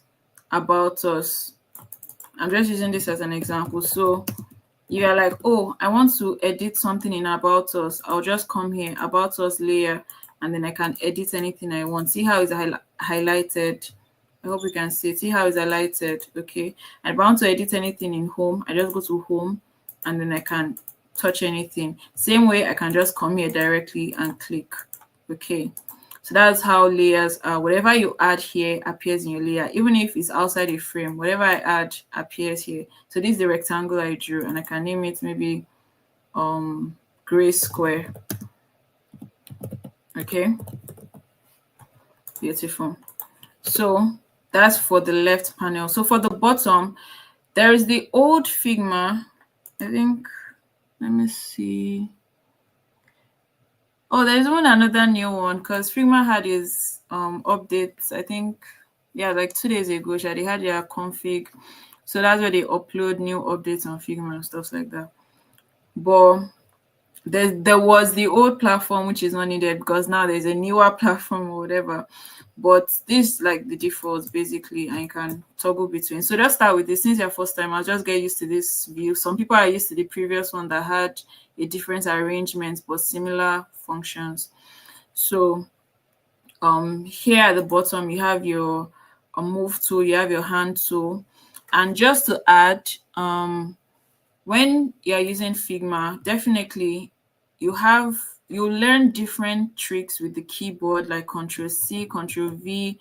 about us. I'm just using this as an example. So you are like, oh, I want to edit something in about us. I'll just come here, about us layer, and then I can edit anything I want. See how it's highlighted? I hope you can see it. See how it's highlighted? Okay. And if I want to edit anything in home, I just go to home, and then I can touch anything. Same way, I can just come here directly and click. Okay. So that's how layers are. Whatever you add here appears in your layer, even if it's outside a frame. Whatever I add appears here. So this is the rectangle I drew, and I can name it maybe gray square. Okay, beautiful. So that's for the left panel. So for the bottom, there is the old Figma. I think, let me see. Oh, there's even another new one because Figma had his updates, I think, yeah, like 2 days ago. They had their config. So that's where they upload new updates on Figma and stuff like that. But there was the old platform, which is not needed because now there's a newer platform or whatever. But this like the defaults basically, and you can toggle between. So just start with this. Since your first time, I'll just get used to this view. Some people are used to the previous one that had a different arrangement but similar functions. So here at the bottom you have your move tool, you have your hand tool, and just to add, when you're using Figma, definitely you learn different tricks with the keyboard, like Control C, Control V,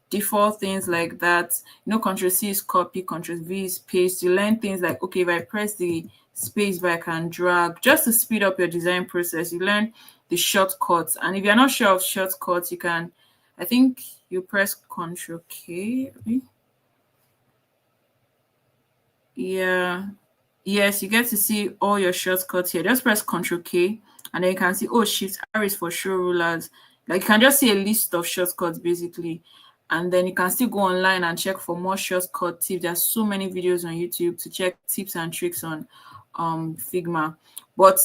default things like that. Control C is copy, Control V is paste. You learn things like, okay, if I press the space bar, I can drag, just to speed up your design process. You learn the shortcuts, and if you're not sure of shortcuts, you can, I think you press Control K. Yeah. Yes, you get to see all your shortcuts here. Just press Control K, and then you can see, oh, Shift R is for show rulers. Like, you can just see a list of shortcuts basically. And then you can still go online and check for more shortcut tips. There's so many videos on YouTube to check tips and tricks on Figma. But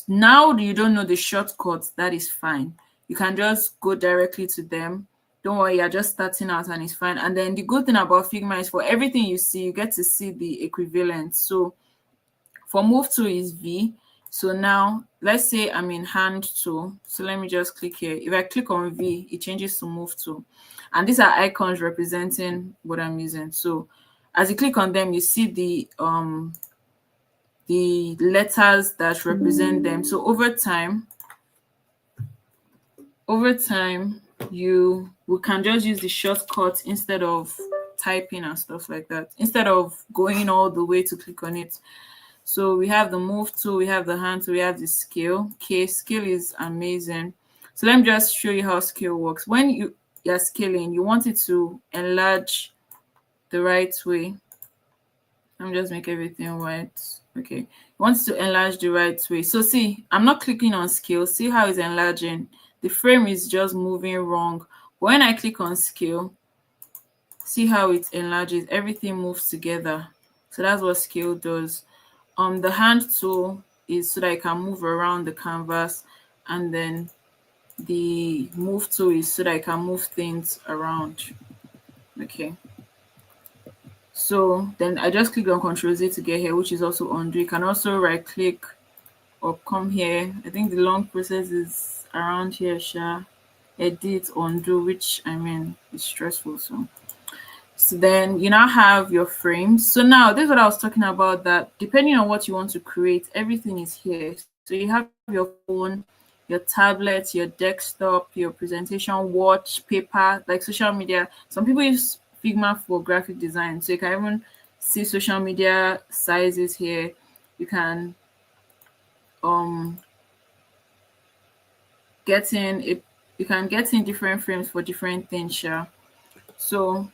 now you don't know the shortcuts, that is fine. You can just go directly to them. Don't worry, you're just starting out and it's fine. And then the good thing about Figma is for everything you see, you get to see the equivalent. So for move tool is V. So now let's say I'm in hand tool. So let me just click here. If I click on V, it changes to move tool. And these are icons representing what I'm using. So as you click on them, you see the letters that represent them. So over time, we can just use the shortcut instead of typing and stuff like that, instead of going all the way to click on it. So we have the move tool, we have the hand tool, we have the scale. Okay, scale is amazing. So let me just show you how scale works. When you're scaling, you want it to enlarge the right way. Let me just make everything white. Okay, you want it to enlarge the right way. So see, I'm not clicking on scale. See how it's enlarging? The frame is just moving wrong. But when I click on scale, see how it enlarges? Everything moves together. So that's what scale does. The hand tool is so that I can move around the canvas, and then the move tool is so that I can move things around. Okay. So then I just click on Control Z to get here, which is also undo. You can also right click or come here. I think the long process is around here, edit, undo, which I mean is stressful. So then you now have your frames. So now this is what I was talking about, that depending on what you want to create, everything is here. So you have your phone, your tablet, your desktop, your presentation, watch, paper, like social media. Some people use Figma for graphic design. So you can even see social media sizes here. You can get in different frames for different things. Sure. So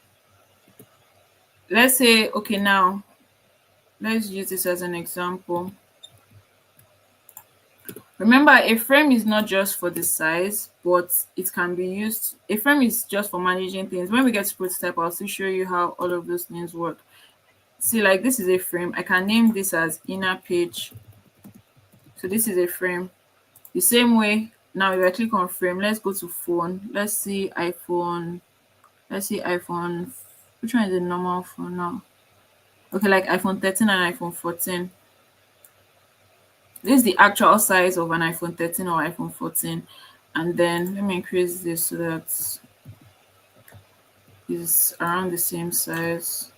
let's say, okay, now let's use this as an example. Remember, a frame is not just for the size, but it can be used. A frame is just for managing things. When we get to prototype, I'll still show you how all of those things work. See, like this is a frame. I can name this as inner page. So this is a frame. The same way, now if I click on frame, let's go to phone. Let's see iPhone. Which one is the normal phone now? Okay, like iPhone 13 and iPhone 14. This is the actual size of an iPhone 13 or iPhone 14. And then let me increase this so that it's around the same size.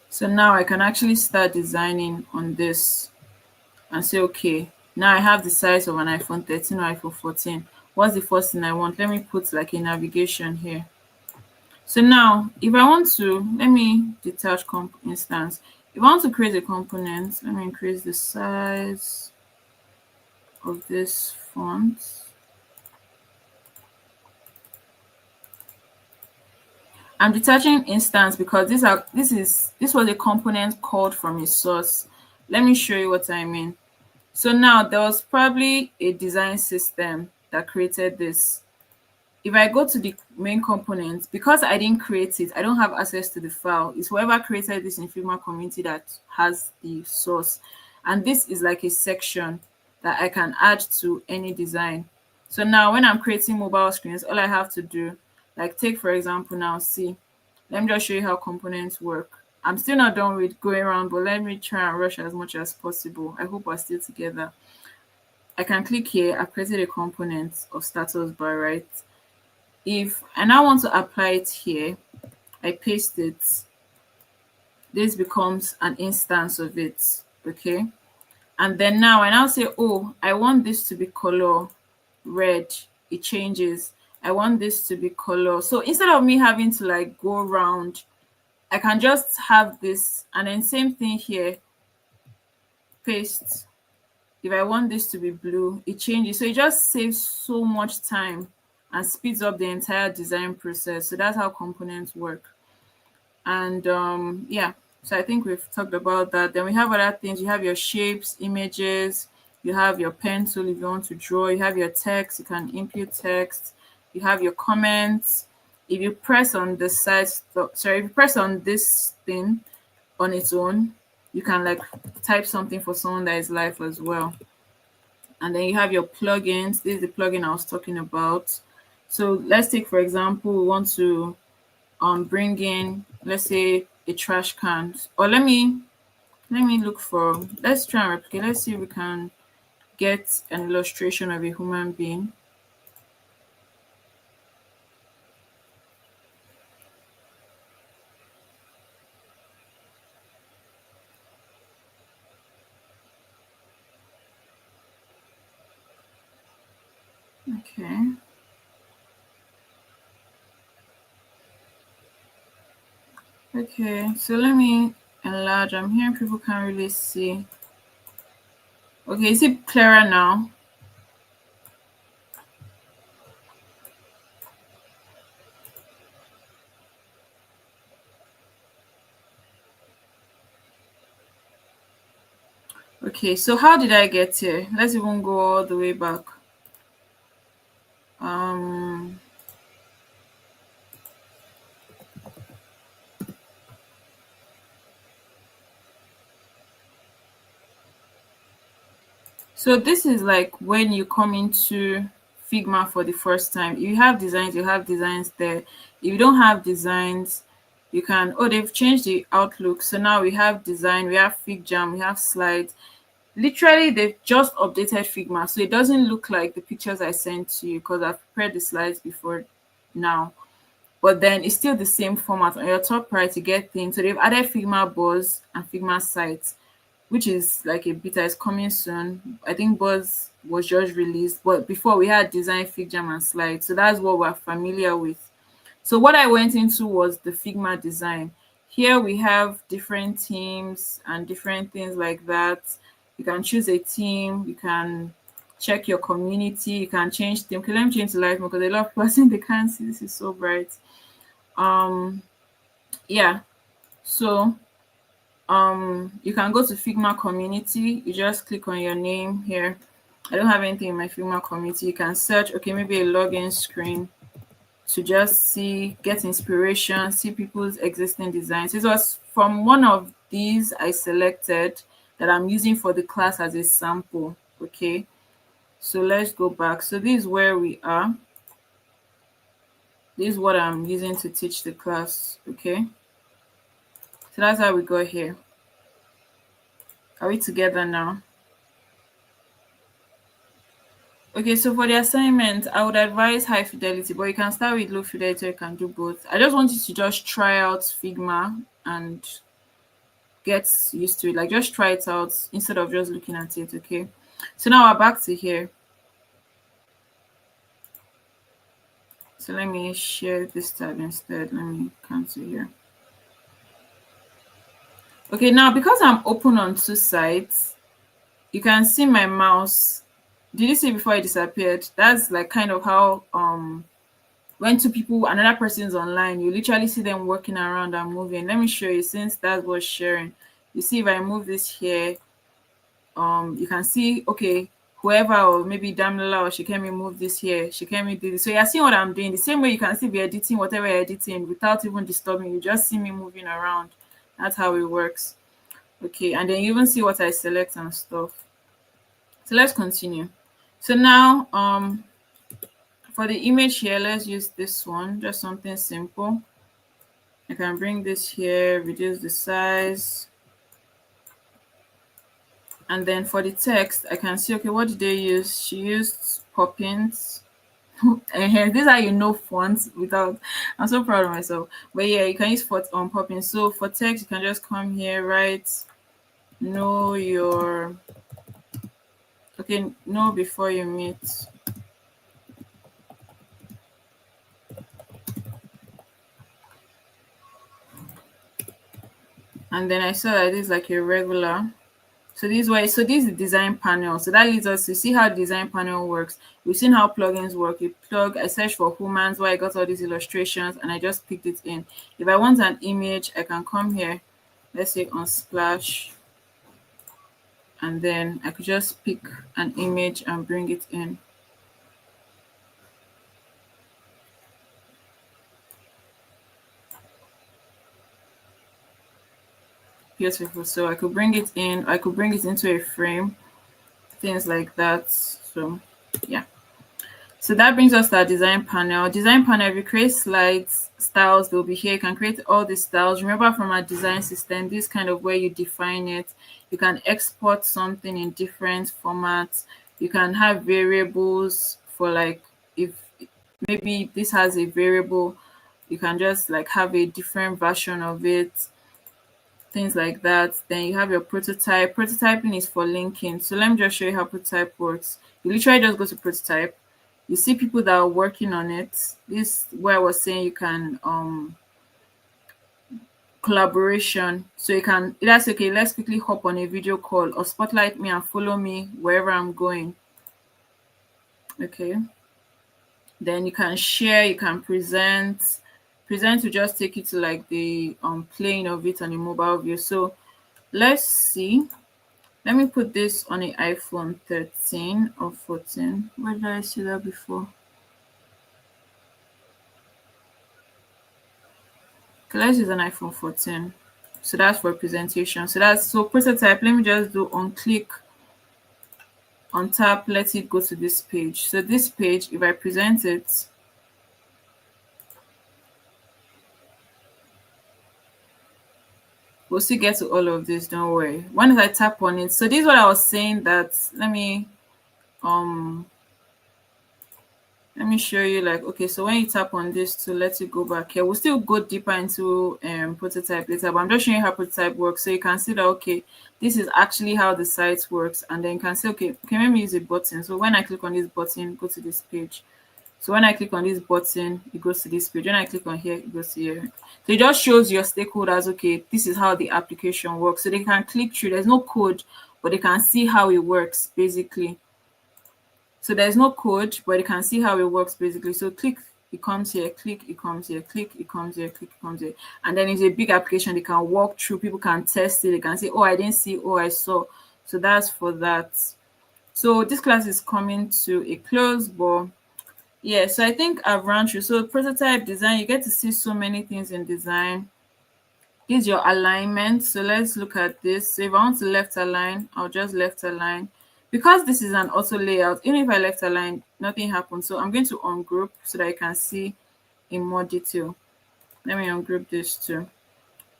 So now I can actually start designing on this and say, okay, now I have the size of an iPhone 13 or iPhone 14. What's the first thing I want? Let me put like a navigation here. So now if I want to, let me detach instance. If I want to create a component, let me increase the size of this font. I'm detaching instance because this was a component called from a source. Let me show you what I mean. So now there was probably a design system that created this. If I go to the main component, because I didn't create it, I don't have access to the file. It's whoever created this in Figma community that has the source. And this is like a section that I can add to any design. So now when I'm creating mobile screens, all I have to do, like take for example now, see, let me just show you how components work. I'm still not done with going around, but let me try and rush as much as possible. I hope we're still together. I can click here. I've created a component of status bar, right? If I now want to apply it here, I paste it. This becomes an instance of it, okay? And then now I now say, oh, I want this to be color red. It changes. I want this to be color. So instead of me having to like go around, I can just have this, and then same thing here, paste. If I want this to be blue, it changes. So it just saves so much time and speeds up the entire design process. So that's how components work. And yeah, so I think we've talked about that. Then we have other things. You have your shapes, images, you have your pencil if you want to draw, you have your text, you can input text, you have your comments. If you press on the side, sorry, if you press on this thing on its own, you can like type something for someone that is live as well. And then you have your plugins. This is the plugin I was talking about. So let's take for example, we want to bring in, let's say, a trash can, or let me look for, let's try and replicate, let's see if we can get an illustration of a human being. Okay. Okay, so let me enlarge. I'm hearing people can't really see. Okay, is it clearer now? Okay, so how did I get here? Let's even go all the way back. So this is like when you come into Figma for the first time. If you have designs, you have designs there. If you don't have designs, you can, oh, they've changed the outlook. So now we have design, we have FigJam, we have slides. Literally, they've just updated Figma. So it doesn't look like the pictures I sent to you because I've prepared the slides before now. But then it's still the same format. On your top right, you get things. So they've added Figma Buzz and Figma Sites, which is like a beta, is coming soon. I think Buzz was just released, but before we had design, FigJam, and slides. So that's what we're familiar with. So what I went into was the Figma design. Here we have different teams and different things like that. You can choose a team, you can check your community, you can change theme. Okay, let me change to light mode because a lot of people they can't see. This is so bright. Yeah. So you can go to Figma community. You just click on your name here. I don't have anything in my Figma community. You can search, okay, maybe a login screen to just see, get inspiration, see people's existing designs. It was from one of these I selected that I'm using for the class as a sample. Okay, so let's go back. So this is where we are. This is what I'm using to teach the class. Okay, so that's how we got here. Are we together now? Okay, so for the assignment, I would advise high fidelity, but you can start with low fidelity, you can do both. I just want you to just try out Figma and get used to it. Like just try it out instead of just looking at it, okay? So now we're back to here. So let me share this tab instead. Let me cancel here. Okay, now because I'm open on two sides, you can see my mouse. Did you see before it disappeared? That's like kind of how when two people, another person is online, you literally see them working around and moving. Let me show you, since that was sharing. You see if I move this here, you can see, okay, whoever, or maybe Damila or Shikemi move this here, Shikemi did this. So you're seeing what I'm doing. The same way you can still be editing whatever you're editing without even disturbing. You just see me moving around. That's how it works. Okay, and then you even see what I select and stuff. So let's continue. So now for the image here, let's use this one, just something simple. I can bring this here, reduce the size. And then for the text, I can see, okay, what did they use? She used Poppins. And this is how you know fonts without, I'm so proud of myself. But yeah, you can use font on Poppins. So for text, you can just come here, write, know your, okay, know before you meet. And then I saw that this is like a regular. So this way, so this is the design panel. So that leads us to see how the design panel works. We've seen how plugins work. You plug, I searched for humans where I got all these illustrations and I just picked it in. If I want an image, I can come here, let's say on Splash, and then I could just pick an image and bring it in. Beautiful. So I could bring it in, I could bring it into a frame, things like that. So yeah. So that brings us to our design panel. Design panel, if you create slides, styles, they'll be here. You can create all the styles. Remember from our design system, this kind of where you define it. You can export something in different formats. You can have variables for like, if maybe this has a variable, you can just like have a different version of it, things like that. Then you have your prototype. Prototyping is for linking. So let me just show you how prototype works. You literally just go to prototype. You see people that are working on it. This where I was saying you can collaboration. So you can either say, okay, let's quickly hop on a video call or spotlight me and follow me wherever I'm going. Okay. Then you can share, you can present. Present to just take you to like the playing of it on a mobile view. So let's see. Let me put this on an iPhone 13 or 14. Where did I see that before? Okay, let's use an iPhone 14. So that's for presentation. So that's so prototype. Let me just do on click, on tap, let it go to this page. So this page, if I present it, we'll still get to all of this, don't worry. Once I tap on it, so this is what I was saying, that let me show you, like, okay, so when you tap on this to let it go back here, we'll still go deeper into prototype later, but I'm just showing you how prototype works. So you can see that, okay, this is actually how the site works. And then you can say, okay, let me use a button. So when I click on this button, go to this page. So when I click on this button, it goes to this page. When I click on here, it goes to here. So it just shows your stakeholders, okay, this is how the application works. So they can click through. There's no code, but they can see how it works, basically. So there's no code, but you can see how it works, basically. So click, it comes here, click, it comes here, click, it comes here, click, it comes here. And then it's a big application. They can walk through, people can test it. They can say, oh, I didn't see, oh, I saw. So that's for that. So this class is coming to a close, but yeah, so I think I've run through. So prototype design, you get to see so many things in design. Is your alignment. So let's look at this. So if I want to left align, I'll just left align. Because this is an auto layout, even if I left align, nothing happens. So I'm going to ungroup so that I can see in more detail. Let me ungroup this too.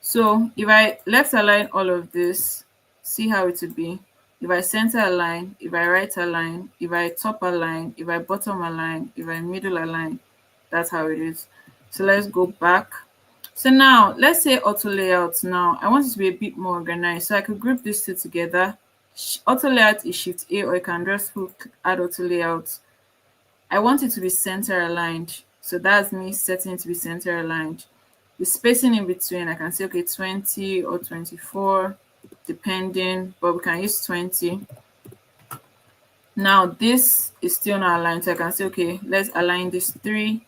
So if I left align all of this, see how it would be. If I center align, if I right align, if I top align, if I bottom align, if I middle align, that's how it is. So let's go back. So now let's say auto layout. Now I want it to be a bit more organized. So I could group these two together. Auto layout is Shift A, or you can just add auto layout. I want it to be center aligned. So that's me setting it to be center aligned. The spacing in between, I can say, okay, 20 or 24, depending, but we can use 20. Now this is still not aligned, so I can say, okay, let's align this 3,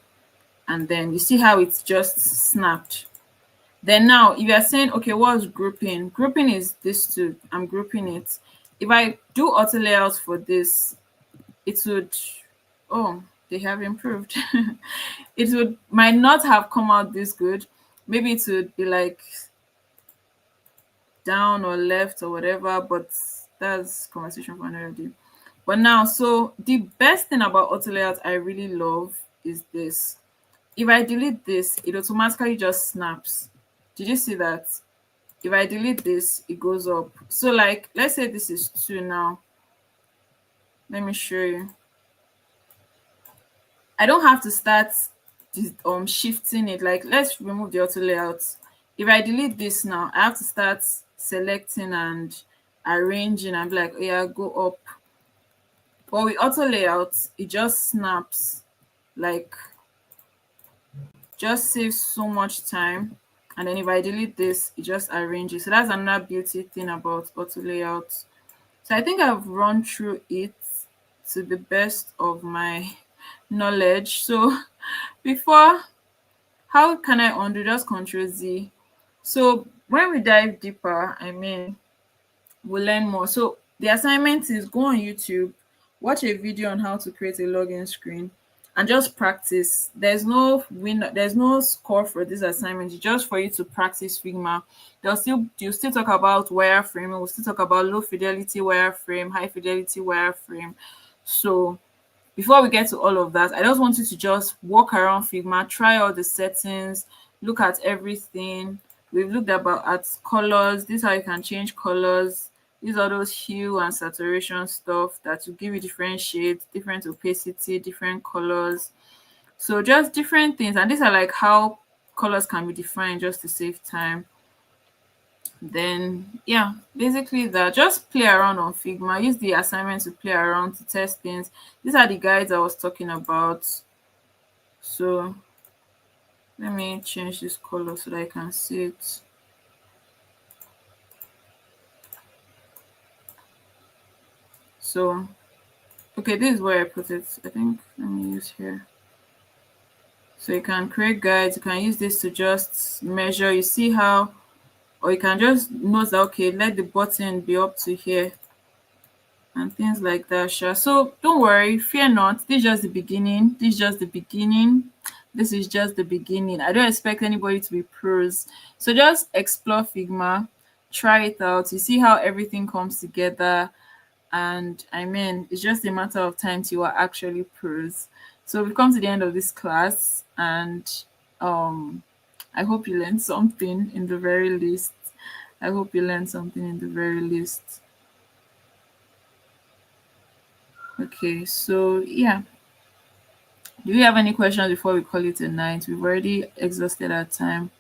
and then you see how it's just snapped. Then now, if you're saying, okay, what's grouping? Grouping is this two. I'm grouping it. If I do auto layout for this, it would, oh, they have improved. It would might not have come out this good. Maybe it would be like down or left or whatever, but that's conversation for another day. But now, so the best thing about auto layout I really love is this. If I delete this, it automatically just snaps. Did you see that? If I delete this, it goes up. So like, let's say this is 2 now. Let me show you. I don't have to start shifting it. Like, let's remove the auto layout. If I delete this now, I have to start selecting and arranging and be like, oh yeah, go up. But with auto layout, it just snaps. Like, just saves so much time. And then if I delete this, it just arranges. So that's another beauty thing about auto layout. So I think I've run through it to the best of my knowledge. So before, how can I undo? Just Control Z. So when we dive deeper, we'll learn more. So the assignment is go on YouTube, watch a video on how to create a login screen, and just practice. There's no there's no score for this assignment. It's just for you to practice Figma. You'll still talk about wireframe. We'll still talk about low fidelity wireframe, high fidelity wireframe. So before we get to all of that, I just want you to just walk around Figma, try all the settings, look at everything. We've looked about at colors. This is how you can change colors. These are those hue and saturation stuff that will give you different shades, different opacity, different colors. So just different things. And these are like how colors can be defined just to save time. Then yeah, basically that. Just play around on Figma. Use the assignment to play around to test things. These are the guides I was talking about. So let me change this color so that I can see it. So okay, this is where I put it. I think let me use here. So you can create guides. You can use this to just measure. You see how, or you can just note that okay, let the button be up to here and things like that. Sure. So don't worry, fear not. This is just the beginning. This is just the beginning. This is just the beginning. I don't expect anybody to be pros. So just explore Figma, try it out. You see how everything comes together. And it's just a matter of time till you are actually pros. So we've come to the end of this class, and I hope you learned something in the very least. I hope you learned something in the very least. Okay, so yeah. Do you have any questions before we call it a night? We've already exhausted our time.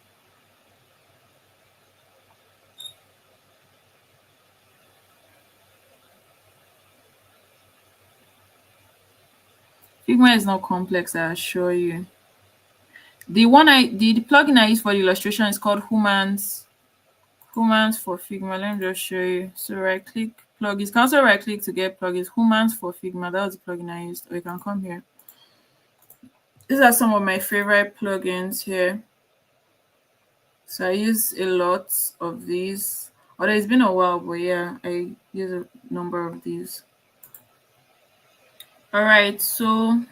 Figma is not complex, I assure you. The plugin I use for the illustration is called Humans for Figma. Let me just show you. So right click plugins. You can also right click to get plugins. Humans for Figma. That was the plugin I used. Or you can come here. These are some of my favorite plugins here. So I use a lot of these. Although it's been a while, but yeah, I use a number of these. All right, so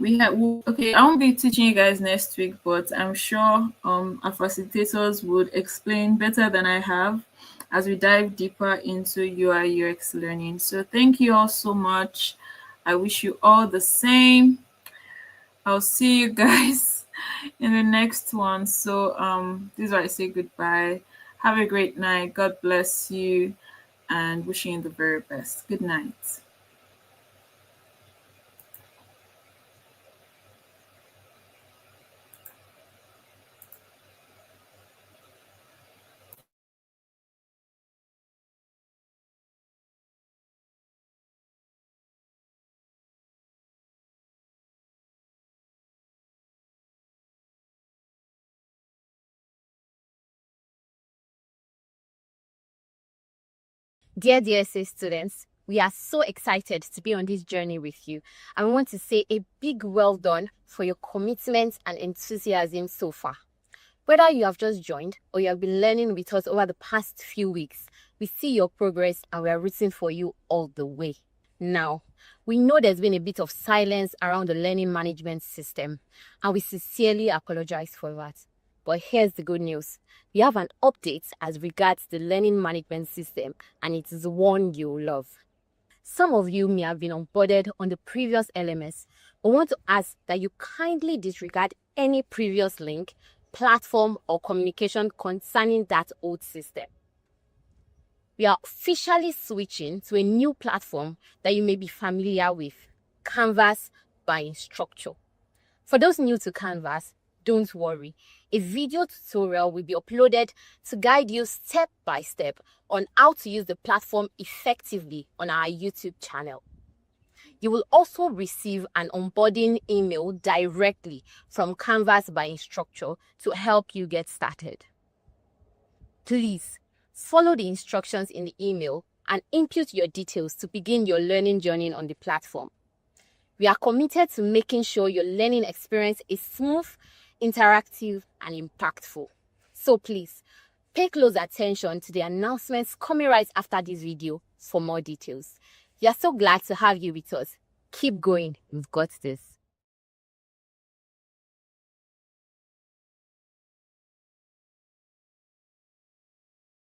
okay, I won't be teaching you guys next week, but I'm sure our facilitators would explain better than I have as we dive deeper into UI UX learning. So thank you all so much. I wish you all the same. I'll see you guys in the next one. So this is why I say goodbye. Have a great night. God bless you, and wishing you the very best. Good night. Dear DSA students, we are so excited to be on this journey with you, and we want to say a big well done for your commitment and enthusiasm so far. Whether you have just joined or you have been learning with us over the past few weeks, We see your progress and we are rooting for you all the way. Now, we know there's been a bit of silence around the learning management system, and we sincerely apologize for that. But here's the good news. We have an update as regards the learning management system, and it is one you'll love. Some of you may have been onboarded on the previous LMS, but want to ask that you kindly disregard any previous link, platform, or communication concerning that old system. We are officially switching to a new platform that you may be familiar with, Canvas by Instructure. For those new to Canvas, don't worry. A video tutorial will be uploaded to guide you step by step on how to use the platform effectively on our YouTube channel. You will also receive an onboarding email directly from Canvas by Instructure to help you get started. Please follow the instructions in the email and input your details to begin your learning journey on the platform. We are committed to making sure your learning experience is smooth, interactive, and impactful. So please, pay close attention to the announcements coming right after this video for more details. We are so glad to have you with us. Keep going. We've got this.